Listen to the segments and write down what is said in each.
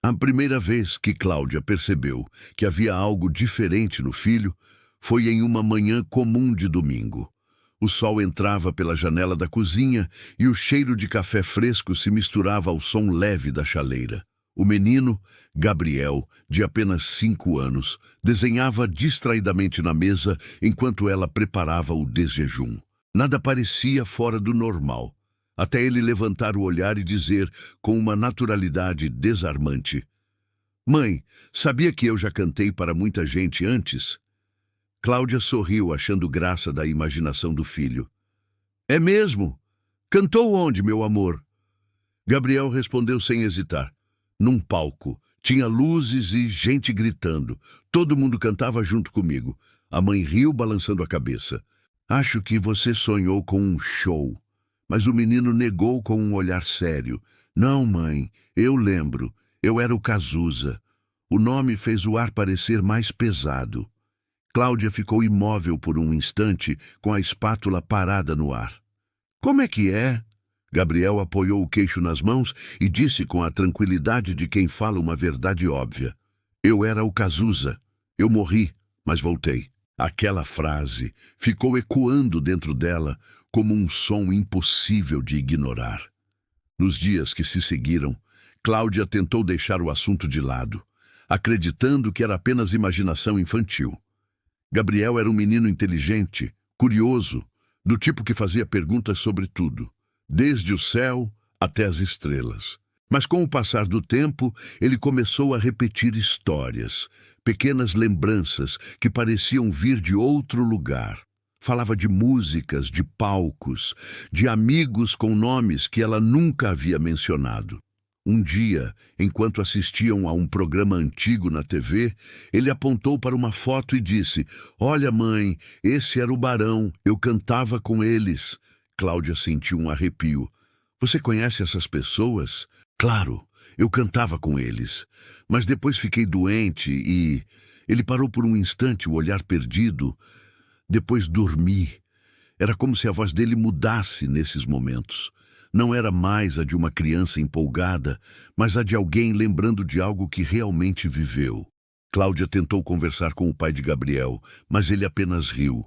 A primeira vez que Cláudia percebeu que havia algo diferente no filho foi em uma manhã comum de domingo. O sol entrava pela janela da cozinha e o cheiro de café fresco se misturava ao som leve da chaleira. O menino, Gabriel, de apenas 5 anos, desenhava distraidamente na mesa enquanto ela preparava o desjejum. Nada parecia fora do normal, até ele levantar o olhar e dizer, com uma naturalidade desarmante: "Mãe, sabia que eu já cantei para muita gente antes?" Cláudia sorriu, achando graça da imaginação do filho. "É mesmo? Cantou onde, meu amor?" Gabriel respondeu sem hesitar. "Num palco. Tinha luzes e gente gritando. Todo mundo cantava junto comigo." A mãe riu, balançando a cabeça. "Acho que você sonhou com um show." Mas o menino negou com um olhar sério. "Não, mãe, eu lembro. Eu era o Cazuza." O nome fez o ar parecer mais pesado. Cláudia ficou imóvel por um instante, com a espátula parada no ar. "Como é que é?" Gabriel apoiou o queixo nas mãos e disse com a tranquilidade de quem fala uma verdade óbvia: "Eu era o Cazuza. Eu morri, mas voltei." Aquela frase ficou ecoando dentro dela como um som impossível de ignorar. Nos dias que se seguiram, Cláudia tentou deixar o assunto de lado, acreditando que era apenas imaginação infantil. Gabriel era um menino inteligente, curioso, do tipo que fazia perguntas sobre tudo, desde o céu até as estrelas. Mas com o passar do tempo, ele começou a repetir histórias, pequenas lembranças que pareciam vir de outro lugar. Falava de músicas, de palcos, de amigos com nomes que ela nunca havia mencionado. Um dia, enquanto assistiam a um programa antigo na TV, ele apontou para uma foto e disse: "Olha, mãe, esse era o Barão, eu cantava com eles." Cláudia sentiu um arrepio. "Você conhece essas pessoas?" "Claro, eu cantava com eles. Mas depois fiquei doente e..." Ele parou por um instante, o olhar perdido. "Depois dormi." Era como se a voz dele mudasse nesses momentos. Não era mais a de uma criança empolgada, mas a de alguém lembrando de algo que realmente viveu. Cláudia tentou conversar com o pai de Gabriel, mas ele apenas riu.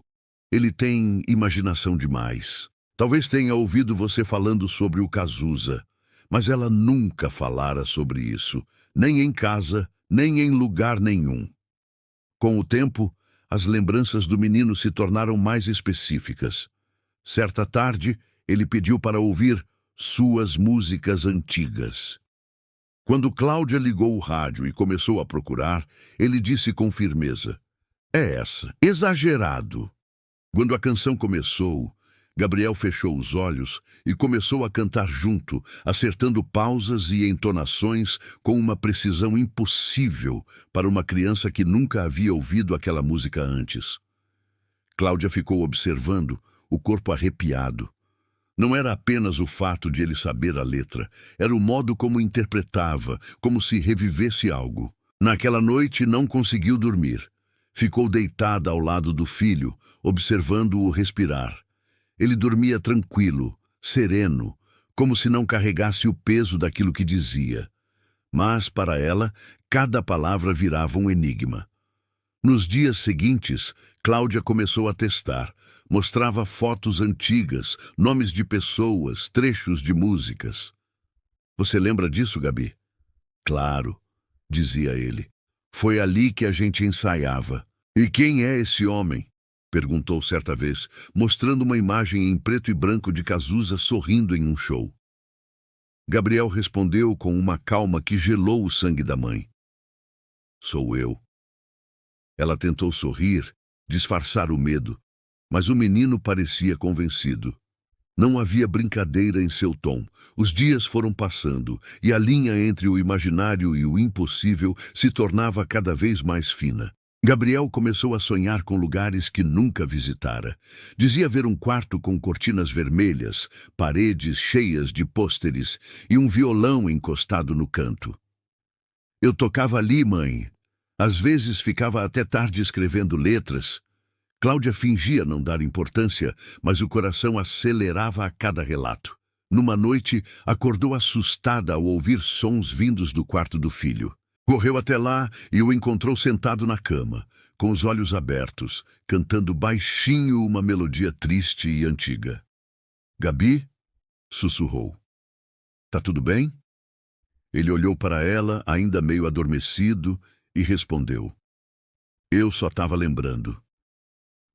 "Ele tem imaginação demais. Talvez tenha ouvido você falando sobre o Cazuza, mas ela nunca falara sobre isso, nem em casa, nem em lugar nenhum." Com o tempo, as lembranças do menino se tornaram mais específicas. Certa tarde, ele pediu para ouvir suas músicas antigas. Quando Cláudia ligou o rádio e começou a procurar, ele disse com firmeza: "É essa, exagerado." Quando a canção começou, Gabriel fechou os olhos e começou a cantar junto, acertando pausas e entonações com uma precisão impossível para uma criança que nunca havia ouvido aquela música antes. Cláudia ficou observando, o corpo arrepiado. Não era apenas o fato de ele saber a letra, era o modo como interpretava, como se revivesse algo. Naquela noite não conseguiu dormir. Ficou deitada ao lado do filho, observando-o respirar. Ele dormia tranquilo, sereno, como se não carregasse o peso daquilo que dizia. Mas, para ela, cada palavra virava um enigma. Nos dias seguintes, Cláudia começou a testar. Mostrava fotos antigas, nomes de pessoas, trechos de músicas. "Você lembra disso, Gabi?" "Claro", dizia ele. "Foi ali que a gente ensaiava." "E quem é esse homem?" perguntou certa vez, mostrando uma imagem em preto e branco de Cazuza sorrindo em um show. Gabriel respondeu com uma calma que gelou o sangue da mãe: "Sou eu." Ela tentou sorrir, disfarçar o medo, mas o menino parecia convencido. Não havia brincadeira em seu tom. Os dias foram passando, e a linha entre o imaginário e o impossível se tornava cada vez mais fina. Gabriel começou a sonhar com lugares que nunca visitara. Dizia ver um quarto com cortinas vermelhas, paredes cheias de pôsteres e um violão encostado no canto. "Eu tocava ali, mãe. Às vezes ficava até tarde escrevendo letras." Cláudia fingia não dar importância, mas o coração acelerava a cada relato. Numa noite, acordou assustada ao ouvir sons vindos do quarto do filho. Correu até lá e o encontrou sentado na cama, com os olhos abertos, cantando baixinho uma melodia triste e antiga. "Gabi?" sussurrou. "Tá tudo bem?" Ele olhou para ela, ainda meio adormecido, e respondeu: "Eu só estava lembrando."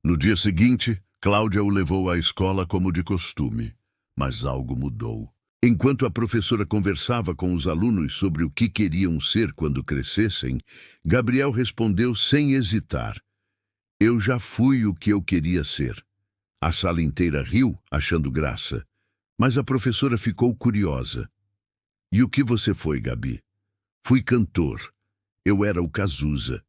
No dia seguinte, Cláudia o levou à escola como de costume, mas algo mudou. Enquanto a professora conversava com os alunos sobre o que queriam ser quando crescessem, Gabriel respondeu sem hesitar: "Eu já fui o que eu queria ser." A sala inteira riu, achando graça, mas a professora ficou curiosa. "E o que você foi, Gabi?" "Fui cantor. Eu era o Cazuza."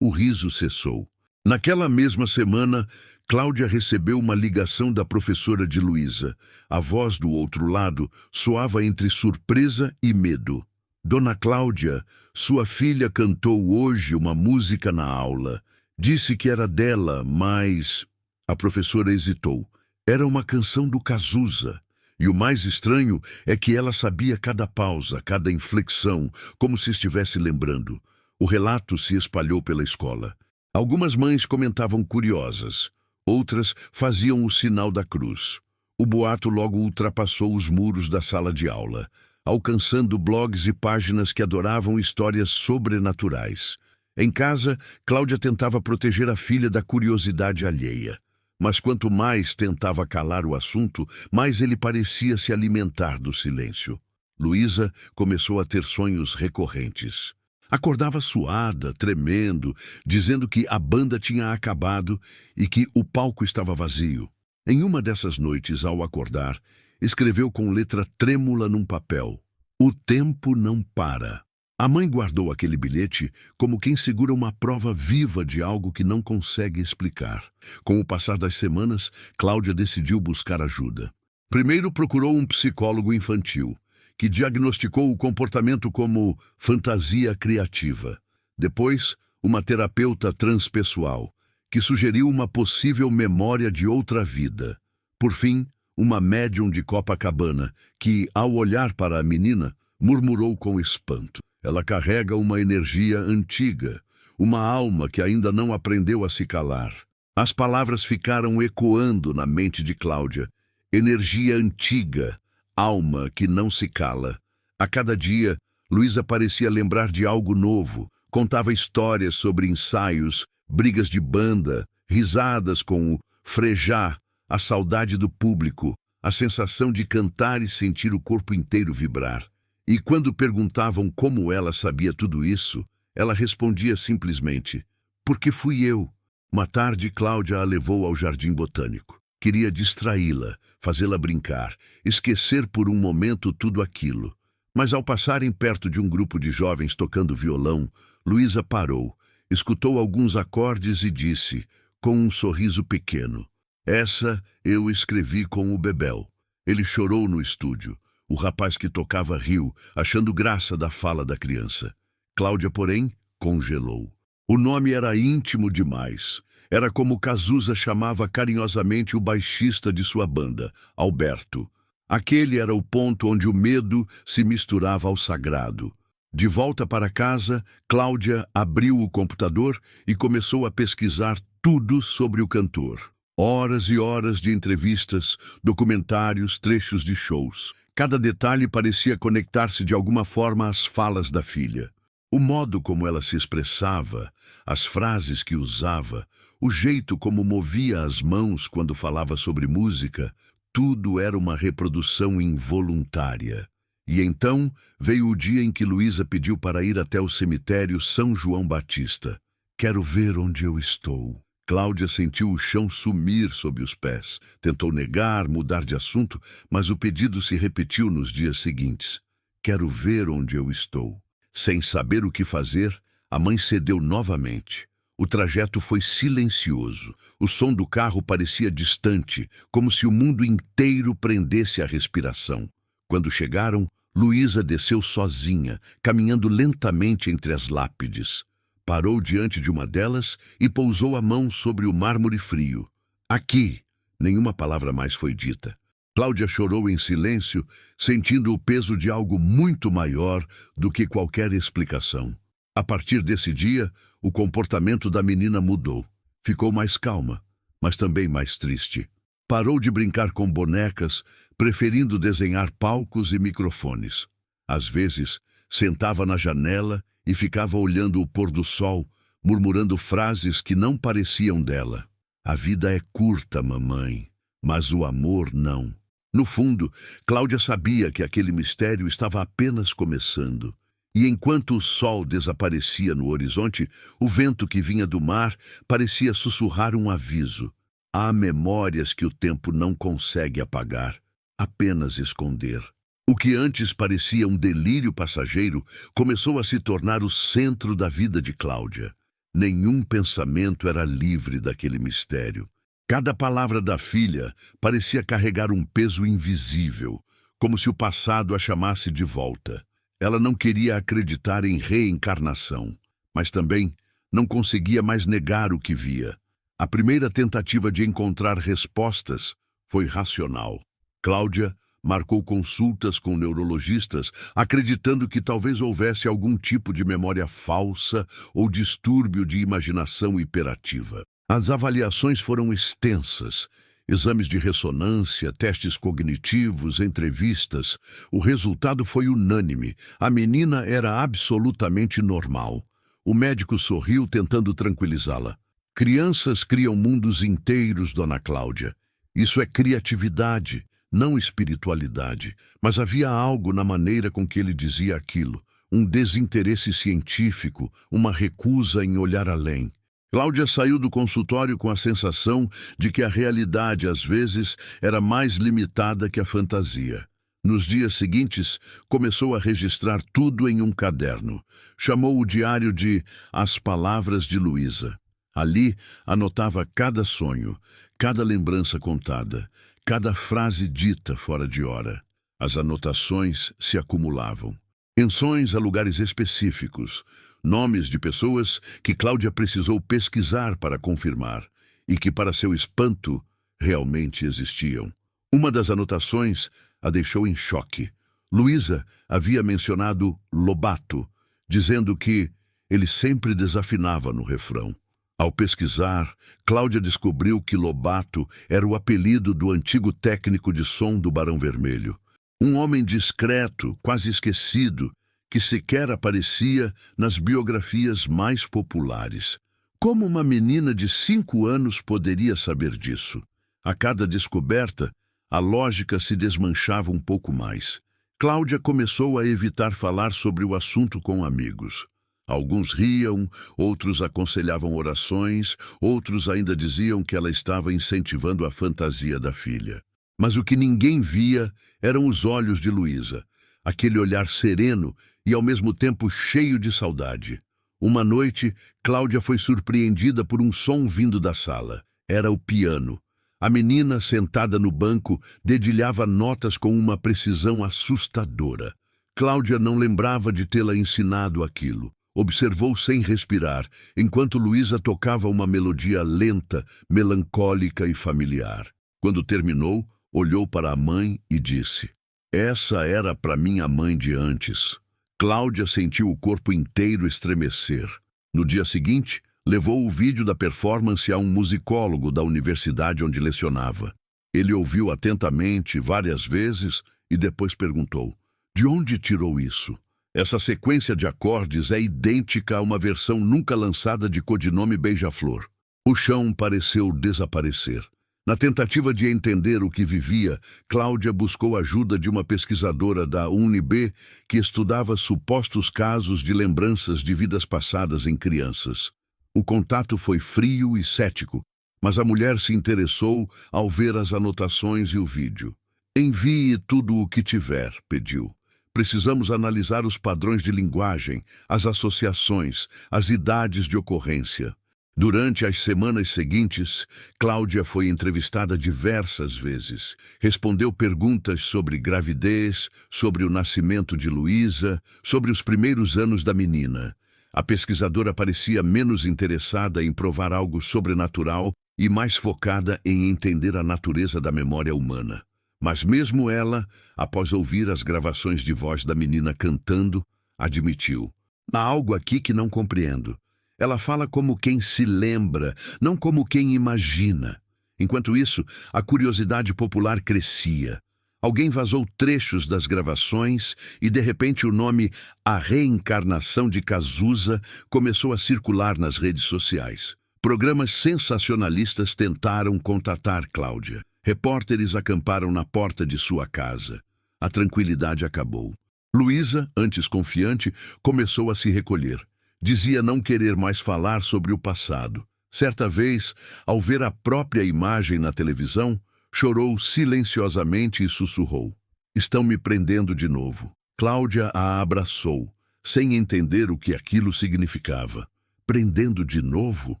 O riso cessou. Naquela mesma semana, Cláudia recebeu uma ligação da professora de Luísa. A voz do outro lado soava entre surpresa e medo. "Dona Cláudia, sua filha cantou hoje uma música na aula. Disse que era dela, mas..." A professora hesitou. Era uma canção do Cazuza. E o mais estranho é que ela sabia cada pausa, cada inflexão, como se estivesse lembrando. O relato se espalhou pela escola. Algumas mães comentavam curiosas, outras faziam o sinal da cruz. O boato logo ultrapassou os muros da sala de aula, alcançando blogs e páginas que adoravam histórias sobrenaturais. Em casa, Cláudia tentava proteger a filha da curiosidade alheia. Mas quanto mais tentava calar o assunto, mais ele parecia se alimentar do silêncio. Luísa começou a ter sonhos recorrentes. Acordava suada, tremendo, dizendo que a banda tinha acabado e que o palco estava vazio. Em uma dessas noites, ao acordar, escreveu com letra trêmula num papel: "O tempo não para." A mãe guardou aquele bilhete como quem segura uma prova viva de algo que não consegue explicar. Com o passar das semanas, Cláudia decidiu buscar ajuda. Primeiro procurou um psicólogo infantil, que diagnosticou o comportamento como fantasia criativa. Depois, uma terapeuta transpessoal, que sugeriu uma possível memória de outra vida. Por fim, uma médium de Copacabana, que, ao olhar para a menina, murmurou com espanto: "Ela carrega uma energia antiga, uma alma que ainda não aprendeu a se calar." As palavras ficaram ecoando na mente de Cláudia. Energia antiga, alma que não se cala. A cada dia, Luísa parecia lembrar de algo novo. Contava histórias sobre ensaios, brigas de banda, risadas com o frejá, a saudade do público, a sensação de cantar e sentir o corpo inteiro vibrar. E quando perguntavam como ela sabia tudo isso, ela respondia simplesmente: "Porque fui eu." Uma tarde, Cláudia a levou ao Jardim Botânico. Queria distraí-la, fazê-la brincar, esquecer por um momento tudo aquilo. Mas ao passarem perto de um grupo de jovens tocando violão, Luísa parou, escutou alguns acordes e disse, com um sorriso pequeno: "Essa eu escrevi com o Bebel." Ele chorou no estúdio. O rapaz que tocava riu, achando graça da fala da criança. Cláudia, porém, congelou. O nome era íntimo demais. Era como Cazuza chamava carinhosamente o baixista de sua banda, Alberto. Aquele era o ponto onde o medo se misturava ao sagrado. De volta para casa, Cláudia abriu o computador e começou a pesquisar tudo sobre o cantor. Horas e horas de entrevistas, documentários, trechos de shows. Cada detalhe parecia conectar-se de alguma forma às falas da filha. O modo como ela se expressava, as frases que usava, o jeito como movia as mãos quando falava sobre música, tudo era uma reprodução involuntária. E então veio o dia em que Luísa pediu para ir até o cemitério São João Batista. "Quero ver onde eu estou." Cláudia sentiu o chão sumir sob os pés. Tentou negar, mudar de assunto, mas o pedido se repetiu nos dias seguintes. "Quero ver onde eu estou." Sem saber o que fazer, a mãe cedeu novamente. O trajeto foi silencioso. O som do carro parecia distante, como se o mundo inteiro prendesse a respiração. Quando chegaram, Luísa desceu sozinha, caminhando lentamente entre as lápides. Parou diante de uma delas e pousou a mão sobre o mármore frio. "Aqui." Nenhuma palavra mais foi dita. Cláudia chorou em silêncio, sentindo o peso de algo muito maior do que qualquer explicação. A partir desse dia, o comportamento da menina mudou. Ficou mais calma, mas também mais triste. Parou de brincar com bonecas, preferindo desenhar palcos e microfones. Às vezes, sentava na janela e ficava olhando o pôr do sol, murmurando frases que não pareciam dela. A vida é curta, mamãe, mas o amor não. No fundo, Cláudia sabia que aquele mistério estava apenas começando. E enquanto o sol desaparecia no horizonte, o vento que vinha do mar parecia sussurrar um aviso. Há memórias que o tempo não consegue apagar, apenas esconder. O que antes parecia um delírio passageiro começou a se tornar o centro da vida de Cláudia. Nenhum pensamento era livre daquele mistério. Cada palavra da filha parecia carregar um peso invisível, como se o passado a chamasse de volta. Ela não queria acreditar em reencarnação, mas também não conseguia mais negar o que via. A primeira tentativa de encontrar respostas foi racional. Cláudia marcou consultas com neurologistas, acreditando que talvez houvesse algum tipo de memória falsa ou distúrbio de imaginação hiperativa. As avaliações foram extensas. Exames de ressonância, testes cognitivos, entrevistas. O resultado foi unânime. A menina era absolutamente normal. O médico sorriu, tentando tranquilizá-la. Crianças criam mundos inteiros, dona Cláudia. Isso é criatividade, não espiritualidade. Mas havia algo na maneira com que ele dizia aquilo. Um desinteresse científico, uma recusa em olhar além. Cláudia saiu do consultório com a sensação de que a realidade, às vezes, era mais limitada que a fantasia. Nos dias seguintes, começou a registrar tudo em um caderno. Chamou o diário de As Palavras de Luísa. Ali, anotava cada sonho, cada lembrança contada, cada frase dita fora de hora. As anotações se acumulavam. Menções a lugares específicos, nomes de pessoas que Cláudia precisou pesquisar para confirmar e que, para seu espanto, realmente existiam. Uma das anotações a deixou em choque. Luísa havia mencionado Lobato, dizendo que ele sempre desafinava no refrão. Ao pesquisar, Cláudia descobriu que Lobato era o apelido do antigo técnico de som do Barão Vermelho. Um homem discreto, quase esquecido, que sequer aparecia nas biografias mais populares. Como uma menina de 5 anos poderia saber disso? A cada descoberta, a lógica se desmanchava um pouco mais. Cláudia começou a evitar falar sobre o assunto com amigos. Alguns riam, outros aconselhavam orações, outros ainda diziam que ela estava incentivando a fantasia da filha. Mas o que ninguém via eram os olhos de Luísa, aquele olhar sereno e ao mesmo tempo cheio de saudade. Uma noite, Cláudia foi surpreendida por um som vindo da sala. Era o piano. A menina, sentada no banco, dedilhava notas com uma precisão assustadora. Cláudia não lembrava de tê-la ensinado aquilo. Observou sem respirar, enquanto Luísa tocava uma melodia lenta, melancólica e familiar. Quando terminou, olhou para a mãe e disse: "Essa era para minha mãe de antes." Cláudia sentiu o corpo inteiro estremecer. No dia seguinte, levou o vídeo da performance a um musicólogo da universidade onde lecionava. Ele ouviu atentamente várias vezes e depois perguntou: "De onde tirou isso?" Essa sequência de acordes é idêntica a uma versão nunca lançada de Codinome Beija-Flor. O chão pareceu desaparecer. Na tentativa de entender o que vivia, Cláudia buscou a ajuda de uma pesquisadora da UNB que estudava supostos casos de lembranças de vidas passadas em crianças. O contato foi frio e cético, mas a mulher se interessou ao ver as anotações e o vídeo. "Envie tudo o que tiver", pediu. "Precisamos analisar os padrões de linguagem, as associações, as idades de ocorrência." Durante as semanas seguintes, Cláudia foi entrevistada diversas vezes. Respondeu perguntas sobre gravidez, sobre o nascimento de Luísa, sobre os primeiros anos da menina. A pesquisadora parecia menos interessada em provar algo sobrenatural e mais focada em entender a natureza da memória humana. Mas mesmo ela, após ouvir as gravações de voz da menina cantando, admitiu: há algo aqui que não compreendo. Ela fala como quem se lembra, não como quem imagina. Enquanto isso, a curiosidade popular crescia. Alguém vazou trechos das gravações e, de repente, o nome A Reencarnação de Cazuza começou a circular nas redes sociais. Programas sensacionalistas tentaram contatar Cláudia. Repórteres acamparam na porta de sua casa. A tranquilidade acabou. Luísa, antes confiante, começou a se recolher. Dizia não querer mais falar sobre o passado. Certa vez, ao ver a própria imagem na televisão, chorou silenciosamente e sussurrou: estão me prendendo de novo. Cláudia a abraçou, sem entender o que aquilo significava. Prendendo de novo?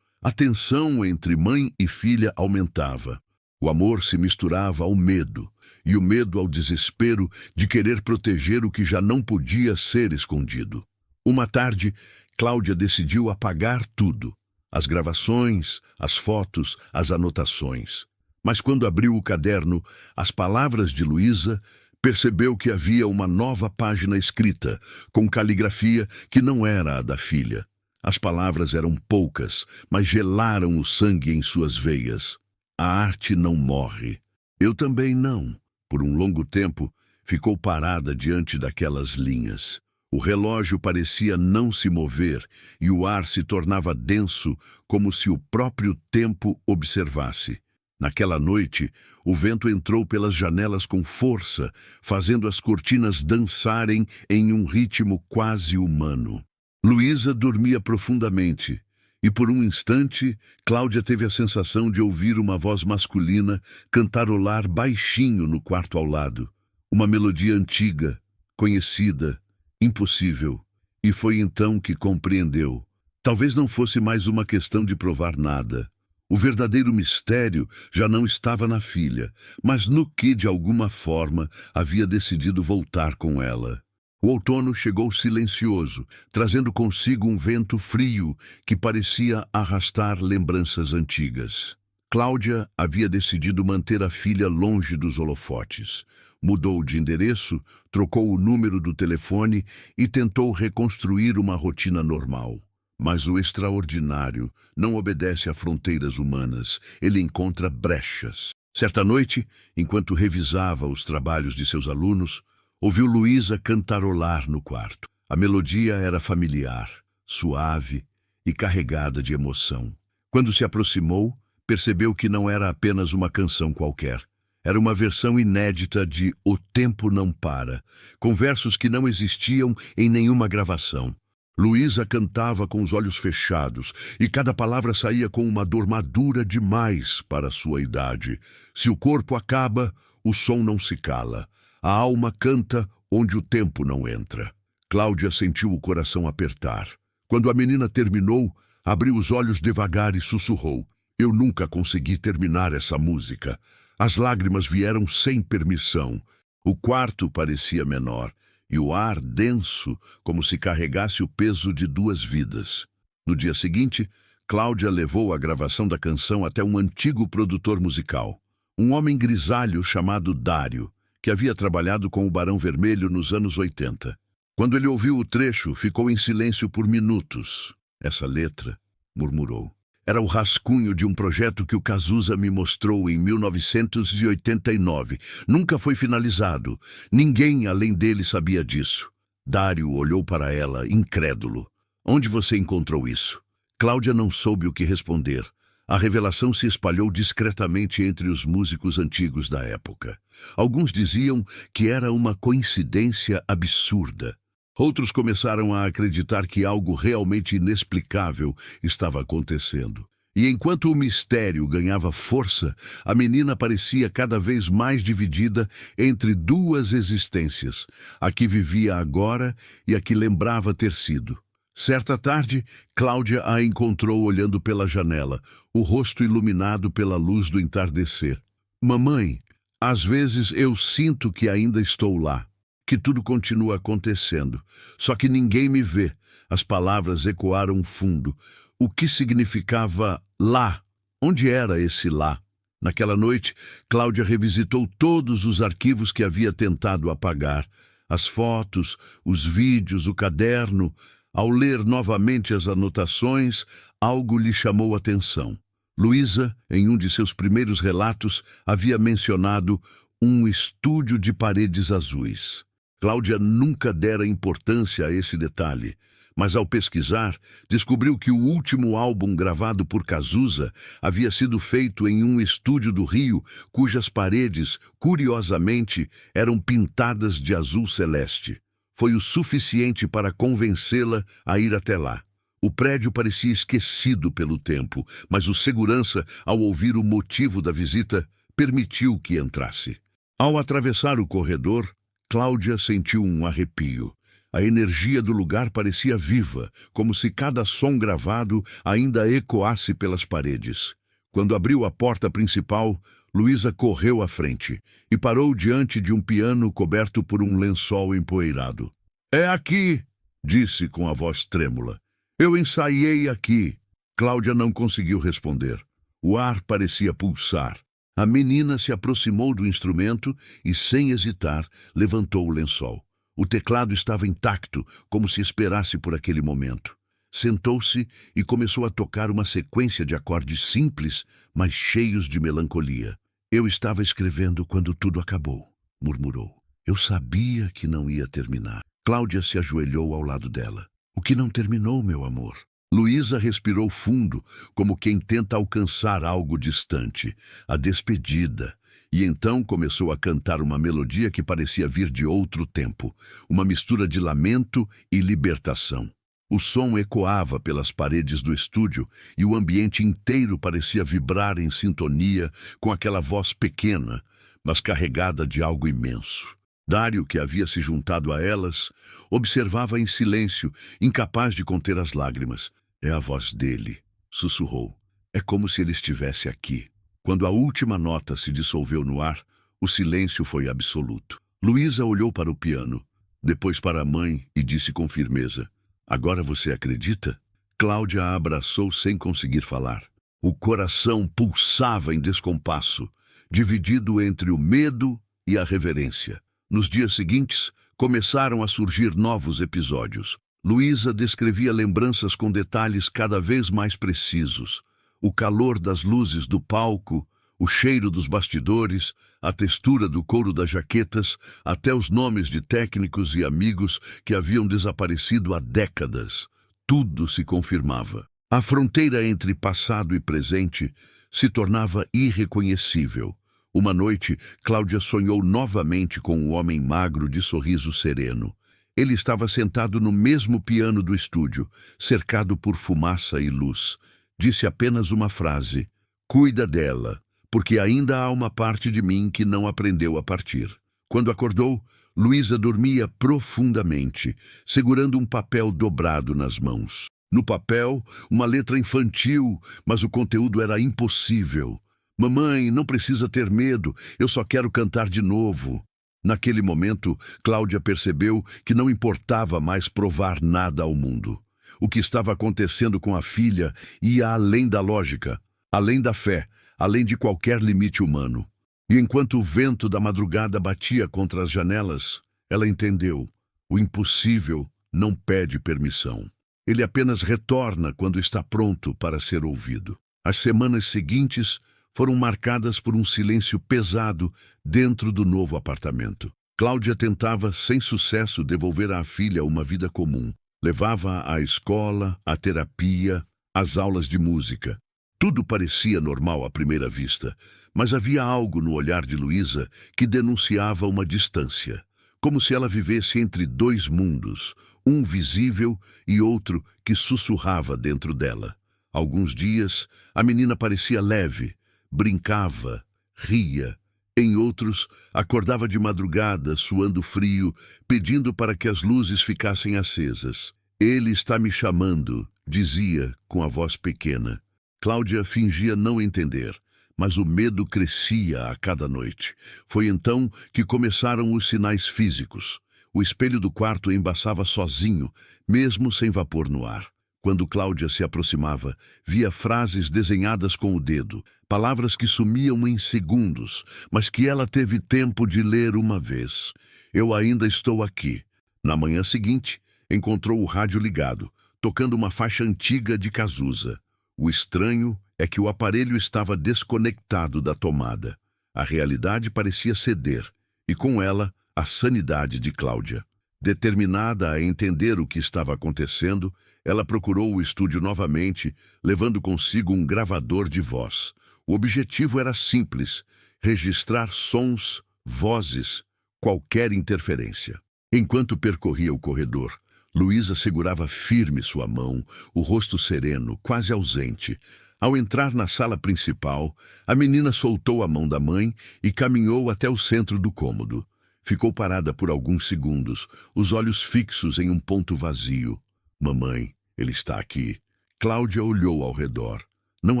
A tensão entre mãe e filha aumentava. O amor se misturava ao medo, e o medo ao desespero de querer proteger o que já não podia ser escondido. Uma tarde, Cláudia decidiu apagar tudo: as gravações, as fotos, as anotações. Mas quando abriu o caderno, as palavras de Luísa, percebeu que havia uma nova página escrita, com caligrafia que não era a da filha. As palavras eram poucas, mas gelaram o sangue em suas veias. A arte não morre. Eu também não. Por um longo tempo, ficou parada diante daquelas linhas. O relógio parecia não se mover e o ar se tornava denso, como se o próprio tempo observasse. Naquela noite, o vento entrou pelas janelas com força, fazendo as cortinas dançarem em um ritmo quase humano. Luísa dormia profundamente, e por um instante, Cláudia teve a sensação de ouvir uma voz masculina cantarolar baixinho no quarto ao lado. Uma melodia antiga, conhecida, impossível. E foi então que compreendeu. Talvez não fosse mais uma questão de provar nada. O verdadeiro mistério já não estava na filha, mas no que, de alguma forma, havia decidido voltar com ela. O outono chegou silencioso, trazendo consigo um vento frio que parecia arrastar lembranças antigas. Cláudia havia decidido manter a filha longe dos holofotes. Mudou de endereço, trocou o número do telefone e tentou reconstruir uma rotina normal. Mas o extraordinário não obedece a fronteiras humanas, ele encontra brechas. Certa noite, enquanto revisava os trabalhos de seus alunos, ouviu Luísa cantarolar no quarto. A melodia era familiar, suave e carregada de emoção. Quando se aproximou, percebeu que não era apenas uma canção qualquer. Era uma versão inédita de O Tempo Não Para, com versos que não existiam em nenhuma gravação. Luísa cantava com os olhos fechados, e cada palavra saía com uma dor madura demais para sua idade. Se o corpo acaba, o som não se cala. A alma canta onde o tempo não entra. Cláudia sentiu o coração apertar. Quando a menina terminou, abriu os olhos devagar e sussurrou: eu nunca consegui terminar essa música. As lágrimas vieram sem permissão. O quarto parecia menor, e o ar denso, como se carregasse o peso de duas vidas. No dia seguinte, Cláudia levou a gravação da canção até um antigo produtor musical, um homem grisalho chamado Dário, que havia trabalhado com o Barão Vermelho nos anos 80. Quando ele ouviu o trecho, ficou em silêncio por minutos. Essa letra, murmurou, era o rascunho de um projeto que o Cazuza me mostrou em 1989. Nunca foi finalizado. Ninguém além dele sabia disso. Dário olhou para ela, incrédulo. Onde você encontrou isso? Cláudia não soube o que responder. A revelação se espalhou discretamente entre os músicos antigos da época. Alguns diziam que era uma coincidência absurda. Outros começaram a acreditar que algo realmente inexplicável estava acontecendo. E enquanto o mistério ganhava força, a menina parecia cada vez mais dividida entre duas existências, a que vivia agora e a que lembrava ter sido. Certa tarde, Cláudia a encontrou olhando pela janela, o rosto iluminado pela luz do entardecer. Mamãe, às vezes eu sinto que ainda estou lá, que tudo continua acontecendo, só que ninguém me vê. As palavras ecoaram fundo. O que significava lá? Onde era esse lá? Naquela noite, Cláudia revisitou todos os arquivos que havia tentado apagar. As fotos, os vídeos, o caderno. Ao ler novamente as anotações, algo lhe chamou a atenção. Luísa, em um de seus primeiros relatos, havia mencionado um estúdio de paredes azuis. Cláudia nunca dera importância a esse detalhe, mas ao pesquisar, descobriu que o último álbum gravado por Cazuza havia sido feito em um estúdio do Rio, cujas paredes, curiosamente, eram pintadas de azul celeste. Foi o suficiente para convencê-la a ir até lá. O prédio parecia esquecido pelo tempo, mas o segurança, ao ouvir o motivo da visita, permitiu que entrasse. Ao atravessar o corredor, Cláudia sentiu um arrepio. A energia do lugar parecia viva, como se cada som gravado ainda ecoasse pelas paredes. Quando abriu a porta principal, Luísa correu à frente e parou diante de um piano coberto por um lençol empoeirado. "É aqui", disse com a voz trêmula. "Eu ensaiei aqui." Cláudia não conseguiu responder. O ar parecia pulsar. A menina se aproximou do instrumento e, sem hesitar, levantou o lençol. O teclado estava intacto, como se esperasse por aquele momento. Sentou-se e começou a tocar uma sequência de acordes simples, mas cheios de melancolia. "Eu estava escrevendo quando tudo acabou", murmurou. "Eu sabia que não ia terminar." Cláudia se ajoelhou ao lado dela. "O que não terminou, meu amor?" Luísa respirou fundo, como quem tenta alcançar algo distante, a despedida, e então começou a cantar uma melodia que parecia vir de outro tempo, uma mistura de lamento e libertação. O som ecoava pelas paredes do estúdio e o ambiente inteiro parecia vibrar em sintonia com aquela voz pequena, mas carregada de algo imenso. Dário, que havia se juntado a elas, observava em silêncio, incapaz de conter as lágrimas. "É a voz dele", sussurrou. "É como se ele estivesse aqui." Quando a última nota se dissolveu no ar, o silêncio foi absoluto. Luísa olhou para o piano, depois para a mãe e disse com firmeza: "Agora você acredita?" Cláudia a abraçou sem conseguir falar. O coração pulsava em descompasso, dividido entre o medo e a reverência. Nos dias seguintes, começaram a surgir novos episódios. Luísa descrevia lembranças com detalhes cada vez mais precisos. O calor das luzes do palco, o cheiro dos bastidores, a textura do couro das jaquetas, até os nomes de técnicos e amigos que haviam desaparecido há décadas. Tudo se confirmava. A fronteira entre passado e presente se tornava irreconhecível. Uma noite, Cláudia sonhou novamente com um homem magro de sorriso sereno. Ele estava sentado no mesmo piano do estúdio, cercado por fumaça e luz. Disse apenas uma frase: "Cuida dela, porque ainda há uma parte de mim que não aprendeu a partir." Quando acordou, Luísa dormia profundamente, segurando um papel dobrado nas mãos. No papel, uma letra infantil, mas o conteúdo era impossível. "Mamãe, não precisa ter medo, eu só quero cantar de novo." Naquele momento, Cláudia percebeu que não importava mais provar nada ao mundo. O que estava acontecendo com a filha ia além da lógica, além da fé, além de qualquer limite humano. E enquanto o vento da madrugada batia contra as janelas, ela entendeu: o impossível não pede permissão. Ele apenas retorna quando está pronto para ser ouvido. As semanas seguintes foram marcadas por um silêncio pesado dentro do novo apartamento. Cláudia tentava, sem sucesso, devolver à filha uma vida comum. Levava-a à escola, à terapia, às aulas de música. Tudo parecia normal à primeira vista, mas havia algo no olhar de Luísa que denunciava uma distância, como se ela vivesse entre dois mundos, um visível e outro que sussurrava dentro dela. Alguns dias, a menina parecia leve, brincava, ria. Em outros, acordava de madrugada, suando frio, pedindo para que as luzes ficassem acesas. "Ele está me chamando", dizia com a voz pequena. Cláudia fingia não entender, mas o medo crescia a cada noite. Foi então que começaram os sinais físicos. O espelho do quarto embaçava sozinho, mesmo sem vapor no ar. Quando Cláudia se aproximava, via frases desenhadas com o dedo, palavras que sumiam em segundos, mas que ela teve tempo de ler uma vez. Eu ainda estou aqui. Na manhã seguinte, encontrou o rádio ligado, tocando uma faixa antiga de Cazuza. O estranho é que o aparelho estava desconectado da tomada. A realidade parecia ceder, e com ela, a sanidade de Cláudia. Determinada a entender o que estava acontecendo, ela procurou o estúdio novamente, levando consigo um gravador de voz. O objetivo era simples: registrar sons, vozes, qualquer interferência. Enquanto percorria o corredor, Luísa segurava firme sua mão, o rosto sereno, quase ausente. Ao entrar na sala principal, a menina soltou a mão da mãe e caminhou até o centro do cômodo. Ficou parada por alguns segundos, os olhos fixos em um ponto vazio. Mamãe, ele está aqui. Cláudia olhou ao redor. Não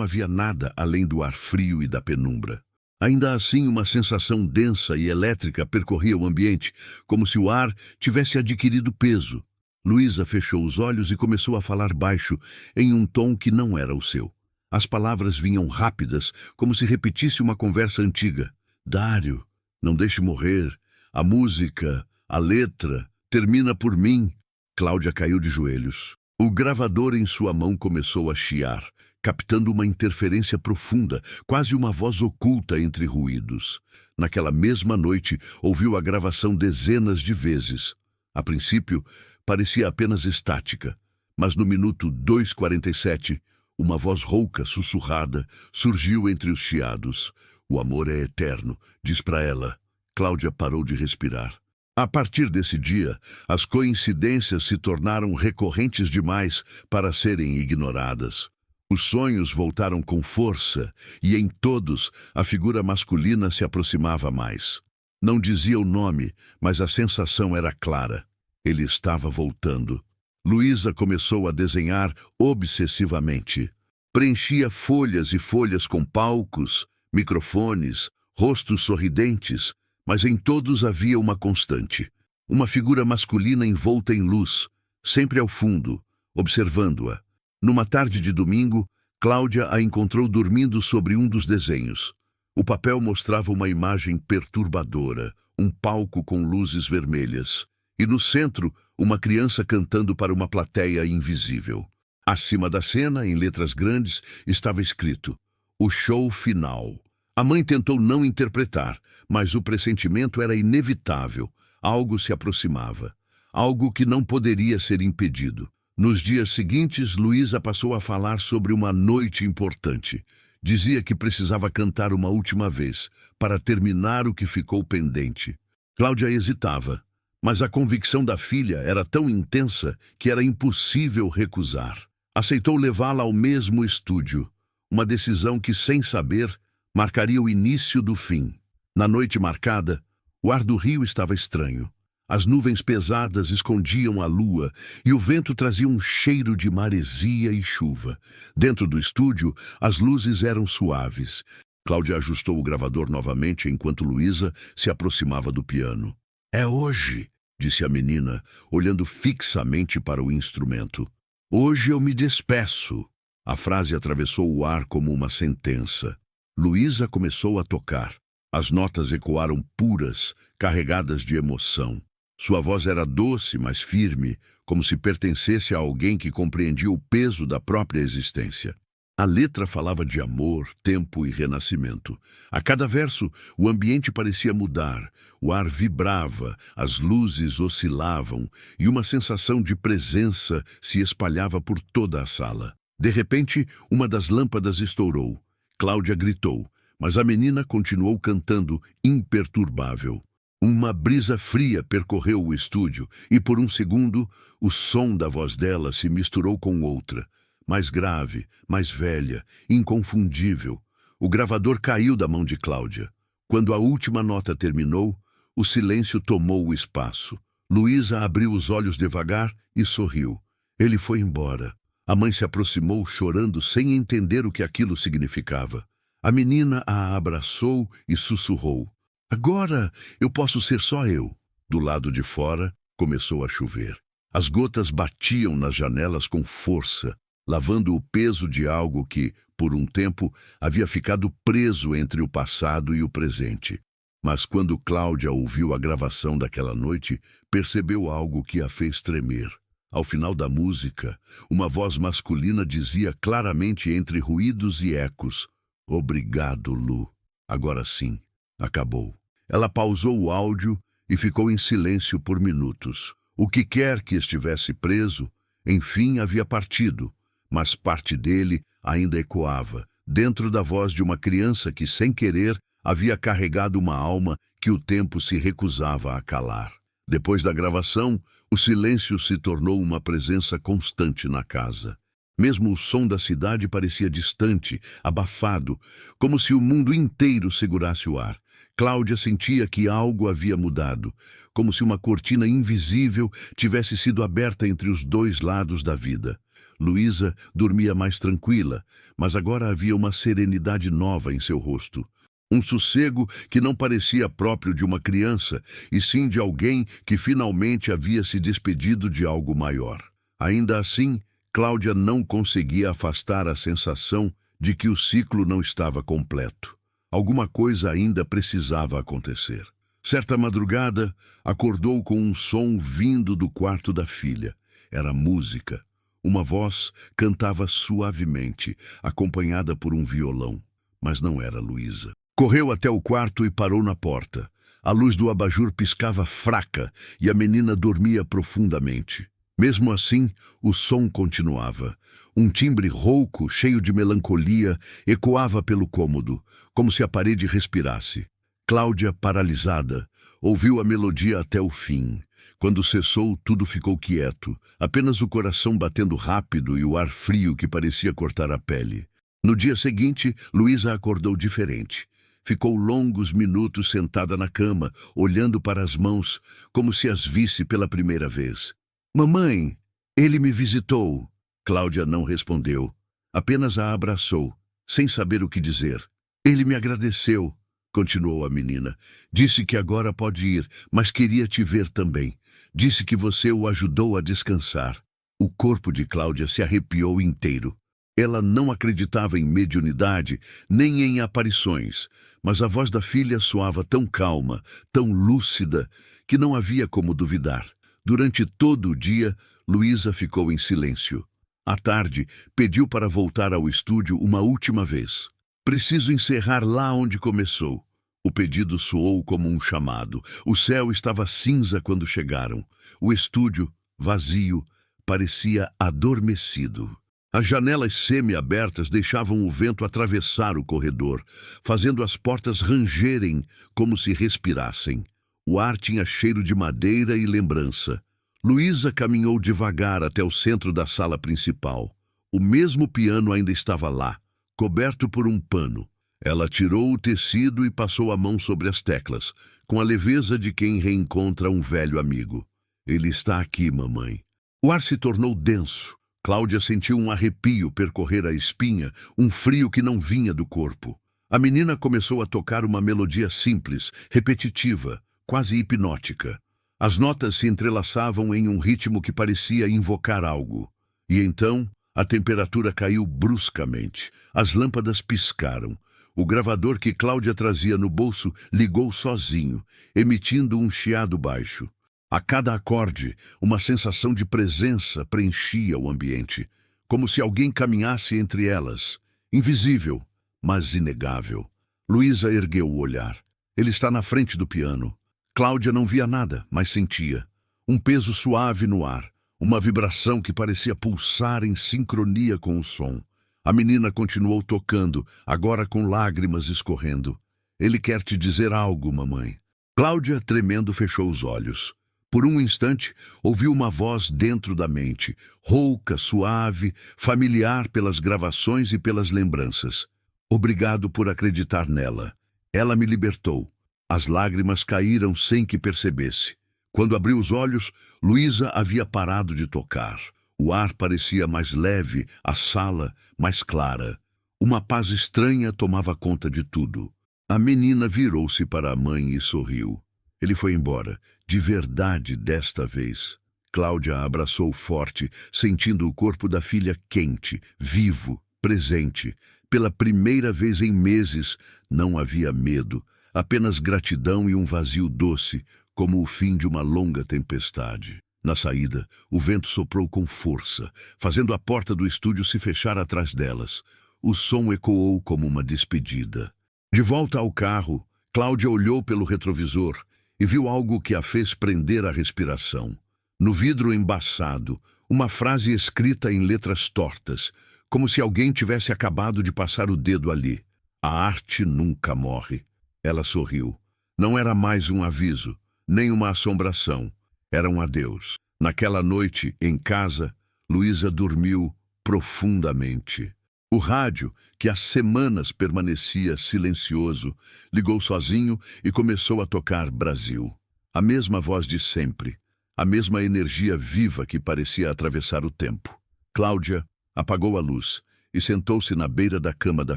havia nada além do ar frio e da penumbra. Ainda assim, uma sensação densa e elétrica percorria o ambiente, como se o ar tivesse adquirido peso. Luísa fechou os olhos e começou a falar baixo, em um tom que não era o seu. As palavras vinham rápidas, como se repetisse uma conversa antiga. Dário, não deixe morrer. A música, a letra, termina por mim. Cláudia caiu de joelhos. O gravador em sua mão começou a chiar, captando uma interferência profunda, quase uma voz oculta entre ruídos. Naquela mesma noite, ouviu a gravação dezenas de vezes. A princípio, parecia apenas estática, mas no minuto 2:47, uma voz rouca, sussurrada, surgiu entre os chiados. O amor é eterno, diz para ela. Cláudia parou de respirar. A partir desse dia, as coincidências se tornaram recorrentes demais para serem ignoradas. Os sonhos voltaram com força e em todos a figura masculina se aproximava mais. Não dizia o nome, mas a sensação era clara. Ele estava voltando. Luísa começou a desenhar obsessivamente. Preenchia folhas e folhas com palcos, microfones, rostos sorridentes, mas em todos havia uma constante. Uma figura masculina envolta em luz, sempre ao fundo, observando-a. Numa tarde de domingo, Cláudia a encontrou dormindo sobre um dos desenhos. O papel mostrava uma imagem perturbadora, um palco com luzes vermelhas. E no centro, uma criança cantando para uma plateia invisível. Acima da cena, em letras grandes, estava escrito: "O show final". A mãe tentou não interpretar, mas o pressentimento era inevitável. Algo se aproximava. Algo que não poderia ser impedido. Nos dias seguintes, Luísa passou a falar sobre uma noite importante. Dizia que precisava cantar uma última vez, para terminar o que ficou pendente. Cláudia hesitava, mas a convicção da filha era tão intensa que era impossível recusar. Aceitou levá-la ao mesmo estúdio, uma decisão que, sem saber, marcaria o início do fim. Na noite marcada, o ar do rio estava estranho. As nuvens pesadas escondiam a lua e o vento trazia um cheiro de maresia e chuva. Dentro do estúdio, as luzes eram suaves. Cláudia ajustou o gravador novamente enquanto Luísa se aproximava do piano. "É hoje", disse a menina, olhando fixamente para o instrumento. "Hoje eu me despeço." A frase atravessou o ar como uma sentença. Luísa começou a tocar. As notas ecoaram puras, carregadas de emoção. Sua voz era doce, mas firme, como se pertencesse a alguém que compreendia o peso da própria existência. A letra falava de amor, tempo e renascimento. A cada verso, o ambiente parecia mudar. O ar vibrava, as luzes oscilavam e uma sensação de presença se espalhava por toda a sala. De repente, uma das lâmpadas estourou. Cláudia gritou, mas a menina continuou cantando, imperturbável. Uma brisa fria percorreu o estúdio e, por um segundo, o som da voz dela se misturou com outra. Mais grave, mais velha, inconfundível. O gravador caiu da mão de Cláudia. Quando a última nota terminou, o silêncio tomou o espaço. Luísa abriu os olhos devagar e sorriu. Ele foi embora. A mãe se aproximou, chorando, sem entender o que aquilo significava. A menina a abraçou e sussurrou: "Agora eu posso ser só eu." Do lado de fora, começou a chover. As gotas batiam nas janelas com força, lavando o peso de algo que, por um tempo, havia ficado preso entre o passado e o presente. Mas quando Cláudia ouviu a gravação daquela noite, percebeu algo que a fez tremer. Ao final da música, uma voz masculina dizia claramente entre ruídos e ecos: "Obrigado, Lu. Agora sim, acabou." Ela pausou o áudio e ficou em silêncio por minutos. O que quer que estivesse preso, enfim, havia partido, mas parte dele ainda ecoava, dentro da voz de uma criança que, sem querer, havia carregado uma alma que o tempo se recusava a calar. Depois da gravação, o silêncio se tornou uma presença constante na casa. Mesmo o som da cidade parecia distante, abafado, como se o mundo inteiro segurasse o ar. Cláudia sentia que algo havia mudado, como se uma cortina invisível tivesse sido aberta entre os dois lados da vida. Luísa dormia mais tranquila, mas agora havia uma serenidade nova em seu rosto. Um sossego que não parecia próprio de uma criança, e sim de alguém que finalmente havia se despedido de algo maior. Ainda assim, Cláudia não conseguia afastar a sensação de que o ciclo não estava completo. Alguma coisa ainda precisava acontecer. Certa madrugada, acordou com um som vindo do quarto da filha. Era música. Uma voz cantava suavemente, acompanhada por um violão. Mas não era Luísa. Correu até o quarto e parou na porta. A luz do abajur piscava fraca e a menina dormia profundamente. Mesmo assim, o som continuava. Um timbre rouco, cheio de melancolia, ecoava pelo cômodo, como se a parede respirasse. Cláudia, paralisada, ouviu a melodia até o fim. Quando cessou, tudo ficou quieto, apenas o coração batendo rápido e o ar frio que parecia cortar a pele. No dia seguinte, Luísa acordou diferente. Ficou longos minutos sentada na cama, olhando para as mãos, como se as visse pela primeira vez. "Mamãe, ele me visitou." Cláudia não respondeu. Apenas a abraçou, sem saber o que dizer. "Ele me agradeceu", continuou a menina. "Disse que agora pode ir, mas queria te ver também. Disse que você o ajudou a descansar." O corpo de Cláudia se arrepiou inteiro. Ela não acreditava em mediunidade, nem em aparições, mas a voz da filha soava tão calma, tão lúcida, que não havia como duvidar. Durante todo o dia, Luísa ficou em silêncio. À tarde, pediu para voltar ao estúdio uma última vez. "Preciso encerrar lá onde começou." O pedido soou como um chamado. O céu estava cinza quando chegaram. O estúdio, vazio, parecia adormecido. As janelas semi-abertas deixavam o vento atravessar o corredor, fazendo as portas rangerem como se respirassem. O ar tinha cheiro de madeira e lembrança. Luísa caminhou devagar até o centro da sala principal. O mesmo piano ainda estava lá, coberto por um pano. Ela tirou o tecido e passou a mão sobre as teclas, com a leveza de quem reencontra um velho amigo. "Ele está aqui, mamãe." O ar se tornou denso. Cláudia sentiu um arrepio percorrer a espinha, um frio que não vinha do corpo. A menina começou a tocar uma melodia simples, repetitiva, quase hipnótica. As notas se entrelaçavam em um ritmo que parecia invocar algo. E então, a temperatura caiu bruscamente. As lâmpadas piscaram. O gravador que Cláudia trazia no bolso ligou sozinho, emitindo um chiado baixo. A cada acorde, uma sensação de presença preenchia o ambiente, como se alguém caminhasse entre elas, invisível, mas inegável. Luísa ergueu o olhar. Ele está na frente do piano. Cláudia não via nada, mas sentia. Um peso suave no ar, uma vibração que parecia pulsar em sincronia com o som. A menina continuou tocando, agora com lágrimas escorrendo. "Ele quer te dizer algo, mamãe." Cláudia, tremendo, fechou os olhos. Por um instante, ouviu uma voz dentro da mente, rouca, suave, familiar pelas gravações e pelas lembranças. "Obrigado por acreditar nela. Ela me libertou." As lágrimas caíram sem que percebesse. Quando abriu os olhos, Luísa havia parado de tocar. O ar parecia mais leve, a sala mais clara. Uma paz estranha tomava conta de tudo. A menina virou-se para a mãe e sorriu. Ele foi embora, de verdade desta vez. Cláudia a abraçou forte, sentindo o corpo da filha quente, vivo, presente. Pela primeira vez em meses, não havia medo, apenas gratidão e um vazio doce, como o fim de uma longa tempestade. Na saída, o vento soprou com força, fazendo a porta do estúdio se fechar atrás delas. O som ecoou como uma despedida. De volta ao carro, Cláudia olhou pelo retrovisor e viu algo que a fez prender a respiração. No vidro embaçado, uma frase escrita em letras tortas, como se alguém tivesse acabado de passar o dedo ali. A arte nunca morre. Ela sorriu. Não era mais um aviso, nem uma assombração. Era um adeus. Naquela noite, em casa, Luísa dormiu profundamente. O rádio, que há semanas permanecia silencioso, ligou sozinho e começou a tocar Brasil. A mesma voz de sempre, a mesma energia viva que parecia atravessar o tempo. Cláudia apagou a luz e sentou-se na beira da cama da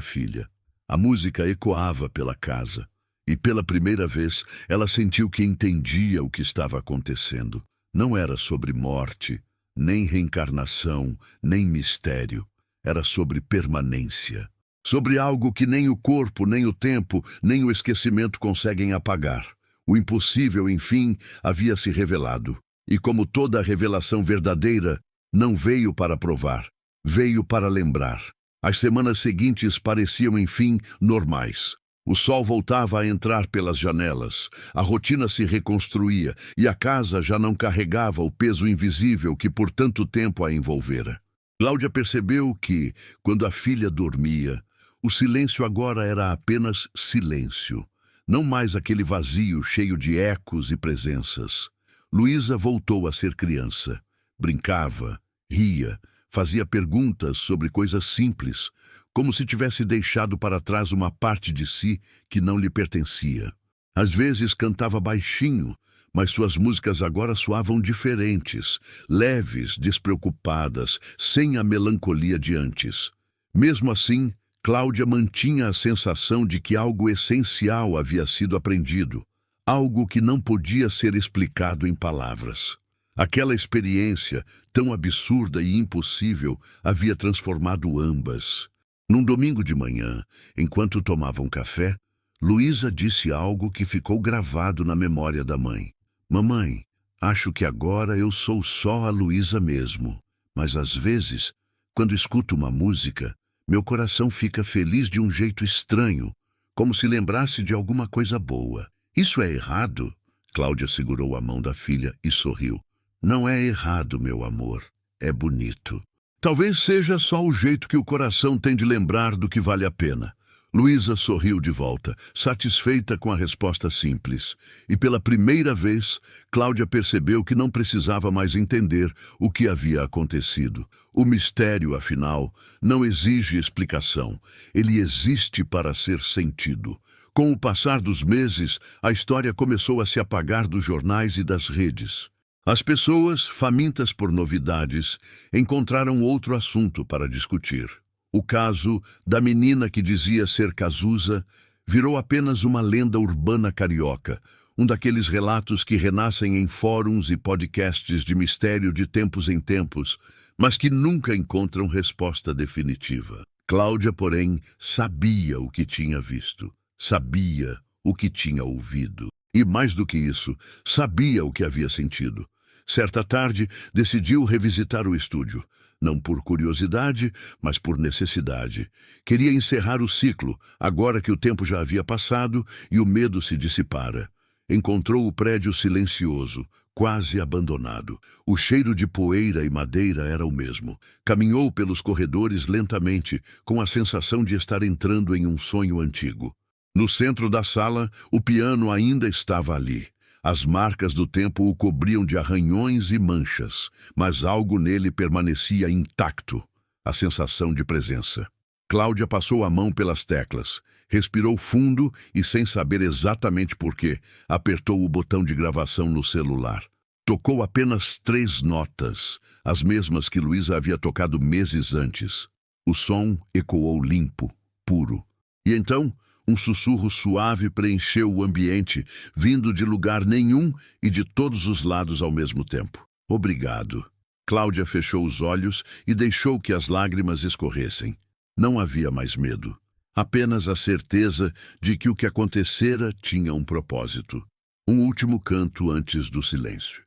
filha. A música ecoava pela casa, e pela primeira vez ela sentiu que entendia o que estava acontecendo. Não era sobre morte, nem reencarnação, nem mistério. Era sobre permanência. Sobre algo que nem o corpo, nem o tempo, nem o esquecimento conseguem apagar. O impossível, enfim, havia se revelado. E como toda revelação verdadeira, não veio para provar, veio para lembrar. As semanas seguintes pareciam, enfim, normais. O sol voltava a entrar pelas janelas, a rotina se reconstruía e a casa já não carregava o peso invisível que por tanto tempo a envolvera. Cláudia percebeu que, quando a filha dormia, o silêncio agora era apenas silêncio, não mais aquele vazio cheio de ecos e presenças. Luísa voltou a ser criança. Brincava, ria, fazia perguntas sobre coisas simples, como se tivesse deixado para trás uma parte de si que não lhe pertencia. Às vezes cantava baixinho, mas suas músicas agora soavam diferentes, leves, despreocupadas, sem a melancolia de antes. Mesmo assim, Cláudia mantinha a sensação de que algo essencial havia sido aprendido, algo que não podia ser explicado em palavras. Aquela experiência, tão absurda e impossível, havia transformado ambas. Num domingo de manhã, enquanto tomavam café, Luísa disse algo que ficou gravado na memória da mãe. Mamãe, acho que agora eu sou só a Luísa mesmo, mas às vezes, quando escuto uma música, meu coração fica feliz de um jeito estranho, como se lembrasse de alguma coisa boa. Isso é errado? Cláudia segurou a mão da filha e sorriu. Não é errado, meu amor. É bonito. Talvez seja só o jeito que o coração tem de lembrar do que vale a pena. Luísa sorriu de volta, satisfeita com a resposta simples. E pela primeira vez, Cláudia percebeu que não precisava mais entender o que havia acontecido. O mistério, afinal, não exige explicação. Ele existe para ser sentido. Com o passar dos meses, a história começou a se apagar dos jornais e das redes. As pessoas, famintas por novidades, encontraram outro assunto para discutir. O caso da menina que dizia ser Cazuza virou apenas uma lenda urbana carioca, um daqueles relatos que renascem em fóruns e podcasts de mistério de tempos em tempos, mas que nunca encontram resposta definitiva. Cláudia, porém, sabia o que tinha visto, sabia o que tinha ouvido. E mais do que isso, sabia o que havia sentido. Certa tarde, decidiu revisitar o estúdio. Não por curiosidade, mas por necessidade. Queria encerrar o ciclo, agora que o tempo já havia passado e o medo se dissipara. Encontrou o prédio silencioso, quase abandonado. O cheiro de poeira e madeira era o mesmo. Caminhou pelos corredores lentamente, com a sensação de estar entrando em um sonho antigo. No centro da sala, o piano ainda estava ali. As marcas do tempo o cobriam de arranhões e manchas, mas algo nele permanecia intacto, a sensação de presença. Cláudia passou a mão pelas teclas, respirou fundo e, sem saber exatamente por quê, apertou o botão de gravação no celular. Tocou apenas 3 notas, as mesmas que Luísa havia tocado meses antes. O som ecoou limpo, puro. E então, um sussurro suave preencheu o ambiente, vindo de lugar nenhum e de todos os lados ao mesmo tempo. Obrigado. Cláudia fechou os olhos e deixou que as lágrimas escorressem. Não havia mais medo. Apenas a certeza de que o que acontecera tinha um propósito. Um último canto antes do silêncio.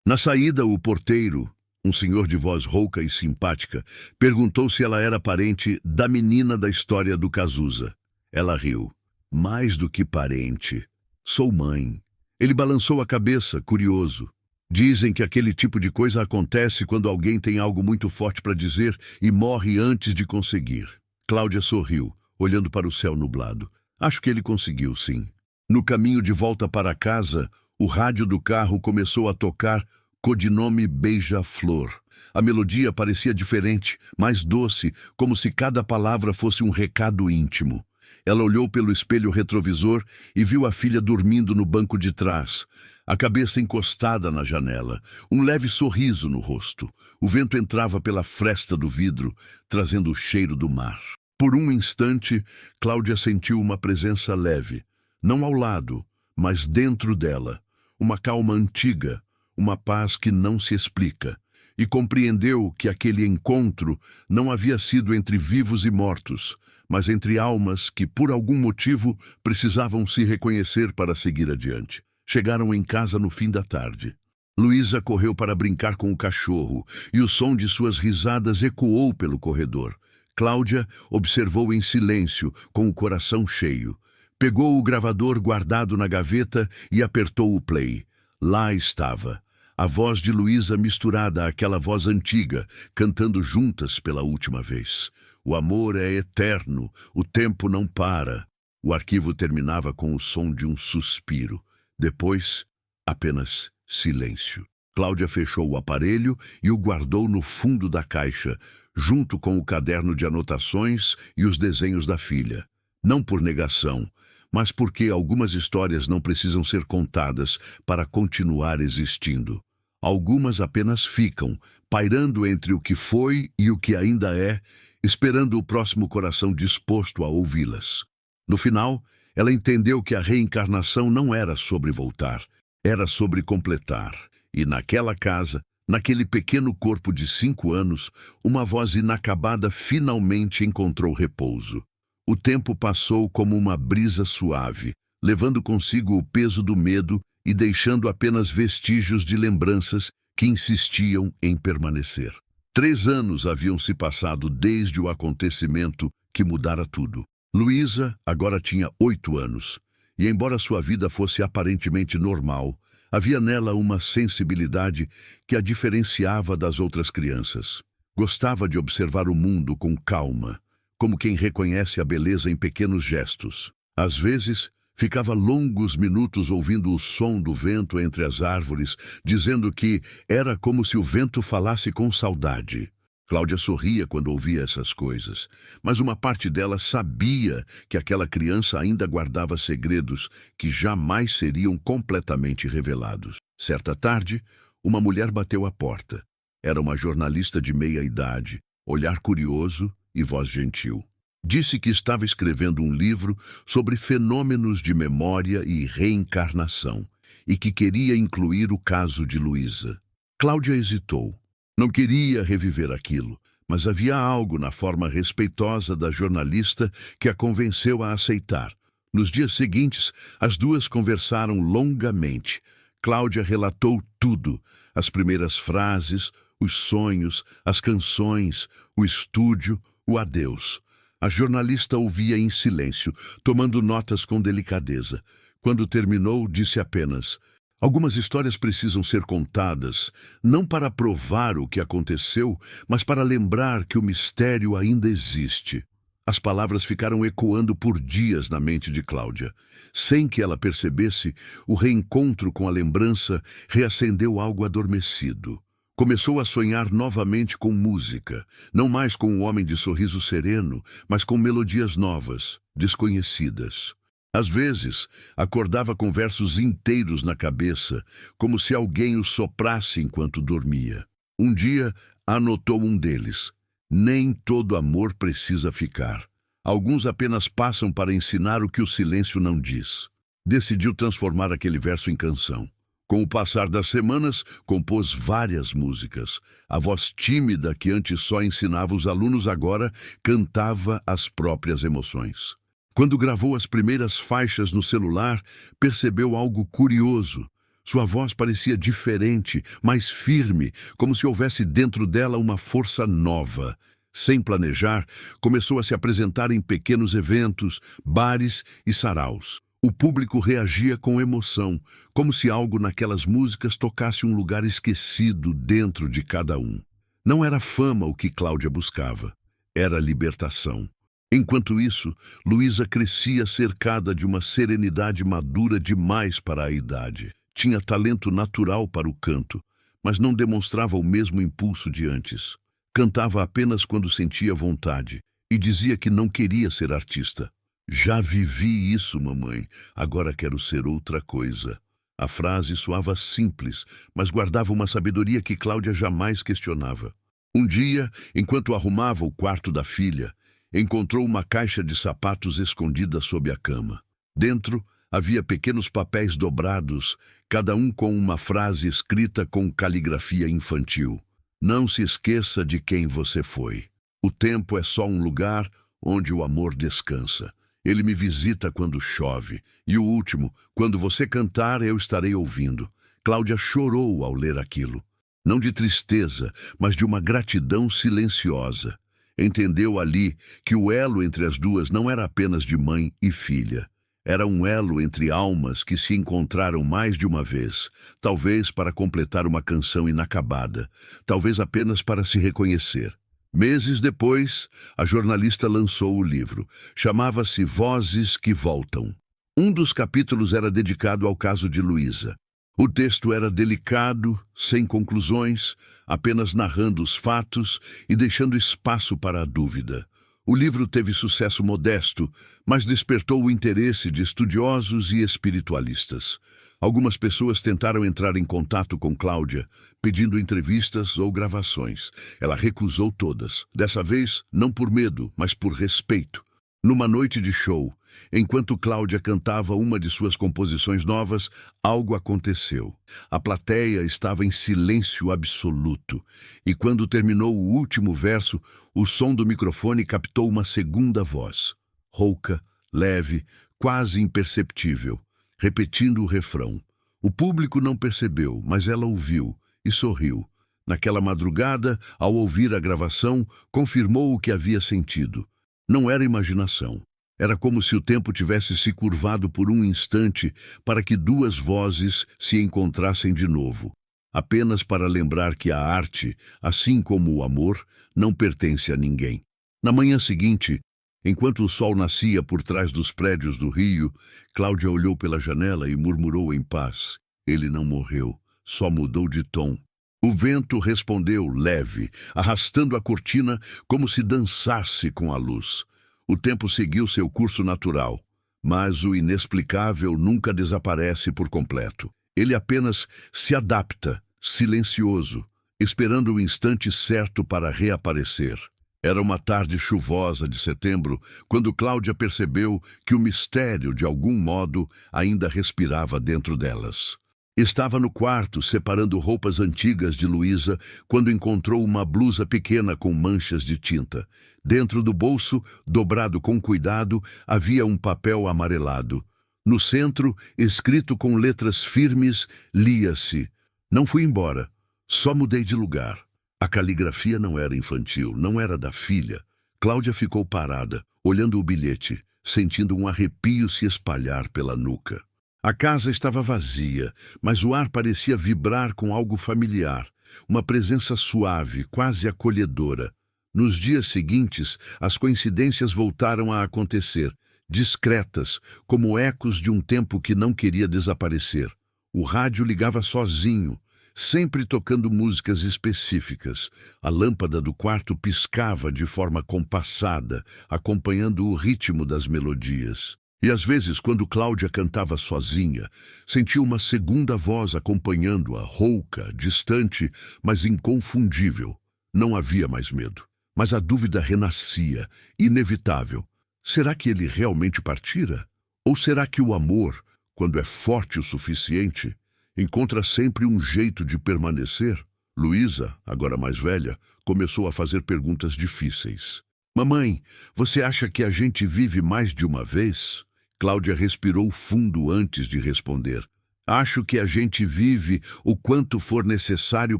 Na saída, o porteiro, um senhor de voz rouca e simpática, perguntou se ela era parente da menina da história do Cazuza. Ela riu. Mais do que parente. Sou mãe. Ele balançou a cabeça, curioso. Dizem que aquele tipo de coisa acontece quando alguém tem algo muito forte para dizer e morre antes de conseguir. Cláudia sorriu, olhando para o céu nublado. Acho que ele conseguiu, sim. No caminho de volta para casa, o rádio do carro começou a tocar Codinome Beija-Flor. A melodia parecia diferente, mais doce, como se cada palavra fosse um recado íntimo. Ela olhou pelo espelho retrovisor e viu a filha dormindo no banco de trás, a cabeça encostada na janela, um leve sorriso no rosto. O vento entrava pela fresta do vidro, trazendo o cheiro do mar. Por um instante, Cláudia sentiu uma presença leve, não ao lado, mas dentro dela, uma calma antiga, uma paz que não se explica, e compreendeu que aquele encontro não havia sido entre vivos e mortos, mas entre almas que, por algum motivo, precisavam se reconhecer para seguir adiante. Chegaram em casa no fim da tarde. Luísa correu para brincar com o cachorro, e o som de suas risadas ecoou pelo corredor. Cláudia observou em silêncio, com o coração cheio. Pegou o gravador guardado na gaveta e apertou o play. Lá estava. A voz de Luísa misturada àquela voz antiga, cantando juntas pela última vez. O amor é eterno, o tempo não para. O arquivo terminava com o som de um suspiro. Depois, apenas silêncio. Cláudia fechou o aparelho e o guardou no fundo da caixa, junto com o caderno de anotações e os desenhos da filha. Não por negação, mas porque algumas histórias não precisam ser contadas para continuar existindo. Algumas apenas ficam, pairando entre o que foi e o que ainda é, esperando o próximo coração disposto a ouvi-las. No final, ela entendeu que a reencarnação não era sobre voltar, era sobre completar. E naquela casa, naquele pequeno corpo de 5 anos, uma voz inacabada finalmente encontrou repouso. O tempo passou como uma brisa suave, levando consigo o peso do medo e deixando apenas vestígios de lembranças que insistiam em permanecer. 3 anos haviam se passado desde o acontecimento que mudara tudo. Luísa agora tinha 8 anos, e embora sua vida fosse aparentemente normal, havia nela uma sensibilidade que a diferenciava das outras crianças. Gostava de observar o mundo com calma, como quem reconhece a beleza em pequenos gestos. Às vezes, ficava longos minutos ouvindo o som do vento entre as árvores, dizendo que era como se o vento falasse com saudade. Cláudia sorria quando ouvia essas coisas, mas uma parte dela sabia que aquela criança ainda guardava segredos que jamais seriam completamente revelados. Certa tarde, uma mulher bateu à porta. Era uma jornalista de meia idade, olhar curioso e voz gentil. Disse que estava escrevendo um livro sobre fenômenos de memória e reencarnação e que queria incluir o caso de Luísa. Cláudia hesitou. Não queria reviver aquilo, mas havia algo na forma respeitosa da jornalista que a convenceu a aceitar. Nos dias seguintes, as duas conversaram longamente. Cláudia relatou tudo, as primeiras frases, os sonhos, as canções, o estúdio, o adeus. A jornalista ouvia em silêncio, tomando notas com delicadeza. Quando terminou, disse apenas: algumas histórias precisam ser contadas, não para provar o que aconteceu, mas para lembrar que o mistério ainda existe. As palavras ficaram ecoando por dias na mente de Cláudia. Sem que ela percebesse, o reencontro com a lembrança reacendeu algo adormecido. Começou a sonhar novamente com música, não mais com um homem de sorriso sereno, mas com melodias novas, desconhecidas. Às vezes, acordava com versos inteiros na cabeça, como se alguém os soprasse enquanto dormia. Um dia, anotou um deles: nem todo amor precisa ficar. Alguns apenas passam para ensinar o que o silêncio não diz. Decidiu transformar aquele verso em canção. Com o passar das semanas, compôs várias músicas. A voz tímida que antes só ensinava os alunos agora cantava as próprias emoções. Quando gravou as primeiras faixas no celular, percebeu algo curioso. Sua voz parecia diferente, mais firme, como se houvesse dentro dela uma força nova. Sem planejar, começou a se apresentar em pequenos eventos, bares e saraus. O público reagia com emoção, como se algo naquelas músicas tocasse um lugar esquecido dentro de cada um. Não era fama o que Cláudia buscava, era libertação. Enquanto isso, Luísa crescia cercada de uma serenidade madura demais para a idade. Tinha talento natural para o canto, mas não demonstrava o mesmo impulso de antes. Cantava apenas quando sentia vontade e dizia que não queria ser artista. Já vivi isso, mamãe, agora quero ser outra coisa. A frase soava simples, mas guardava uma sabedoria que Cláudia jamais questionava. Um dia, enquanto arrumava o quarto da filha, encontrou uma caixa de sapatos escondida sob a cama. Dentro havia pequenos papéis dobrados, cada um com uma frase escrita com caligrafia infantil. Não se esqueça de quem você foi. O tempo é só um lugar onde o amor descansa. Ele me visita quando chove. E o último, quando você cantar, eu estarei ouvindo. Cláudia chorou ao ler aquilo. Não de tristeza, mas de uma gratidão silenciosa. Entendeu ali que o elo entre as duas não era apenas de mãe e filha. Era um elo entre almas que se encontraram mais de uma vez, talvez para completar uma canção inacabada, talvez apenas para se reconhecer. Meses depois, a jornalista lançou o livro. Chamava-se Vozes que Voltam. Um dos capítulos era dedicado ao caso de Luísa. O texto era delicado, sem conclusões, apenas narrando os fatos e deixando espaço para a dúvida. O livro teve sucesso modesto, mas despertou o interesse de estudiosos e espiritualistas. Algumas pessoas tentaram entrar em contato com Cláudia, pedindo entrevistas ou gravações. Ela recusou todas. Dessa vez, não por medo, mas por respeito. Numa noite de show, enquanto Cláudia cantava uma de suas composições novas, algo aconteceu. A plateia estava em silêncio absoluto, e quando terminou o último verso, o som do microfone captou uma segunda voz. Rouca, leve, quase imperceptível, repetindo o refrão. O público não percebeu, mas ela ouviu e sorriu. Naquela madrugada, ao ouvir a gravação, confirmou o que havia sentido. Não era imaginação. Era como se o tempo tivesse se curvado por um instante para que duas vozes se encontrassem de novo. Apenas para lembrar que a arte, assim como o amor, não pertence a ninguém. Na manhã seguinte, enquanto o sol nascia por trás dos prédios do Rio, Cláudia olhou pela janela e murmurou em paz. Ele não morreu, só mudou de tom. O vento respondeu leve, arrastando a cortina como se dançasse com a luz. O tempo seguiu seu curso natural, mas o inexplicável nunca desaparece por completo. Ele apenas se adapta, silencioso, esperando o instante certo para reaparecer. Era uma tarde chuvosa de setembro, quando Cláudia percebeu que o mistério, de algum modo, ainda respirava dentro delas. Estava no quarto, separando roupas antigas de Luísa, quando encontrou uma blusa pequena com manchas de tinta. Dentro do bolso, dobrado com cuidado, havia um papel amarelado. No centro, escrito com letras firmes, lia-se: "Não fui embora, só mudei de lugar." A caligrafia não era infantil, não era da filha. Cláudia ficou parada, olhando o bilhete, sentindo um arrepio se espalhar pela nuca. A casa estava vazia, mas o ar parecia vibrar com algo familiar, uma presença suave, quase acolhedora. Nos dias seguintes, as coincidências voltaram a acontecer, discretas, como ecos de um tempo que não queria desaparecer. O rádio ligava sozinho, sempre tocando músicas específicas. A lâmpada do quarto piscava de forma compassada, acompanhando o ritmo das melodias. E às vezes, quando Cláudia cantava sozinha, sentia uma segunda voz acompanhando-a, rouca, distante, mas inconfundível. Não havia mais medo. Mas a dúvida renascia, inevitável. Será que ele realmente partira? Ou será que o amor, quando é forte o suficiente, Encontra sempre um jeito de permanecer. Luísa, agora mais velha, começou a fazer perguntas difíceis. Mamãe, você acha que a gente vive mais de uma vez? Cláudia respirou fundo antes de responder. Acho que a gente vive o quanto for necessário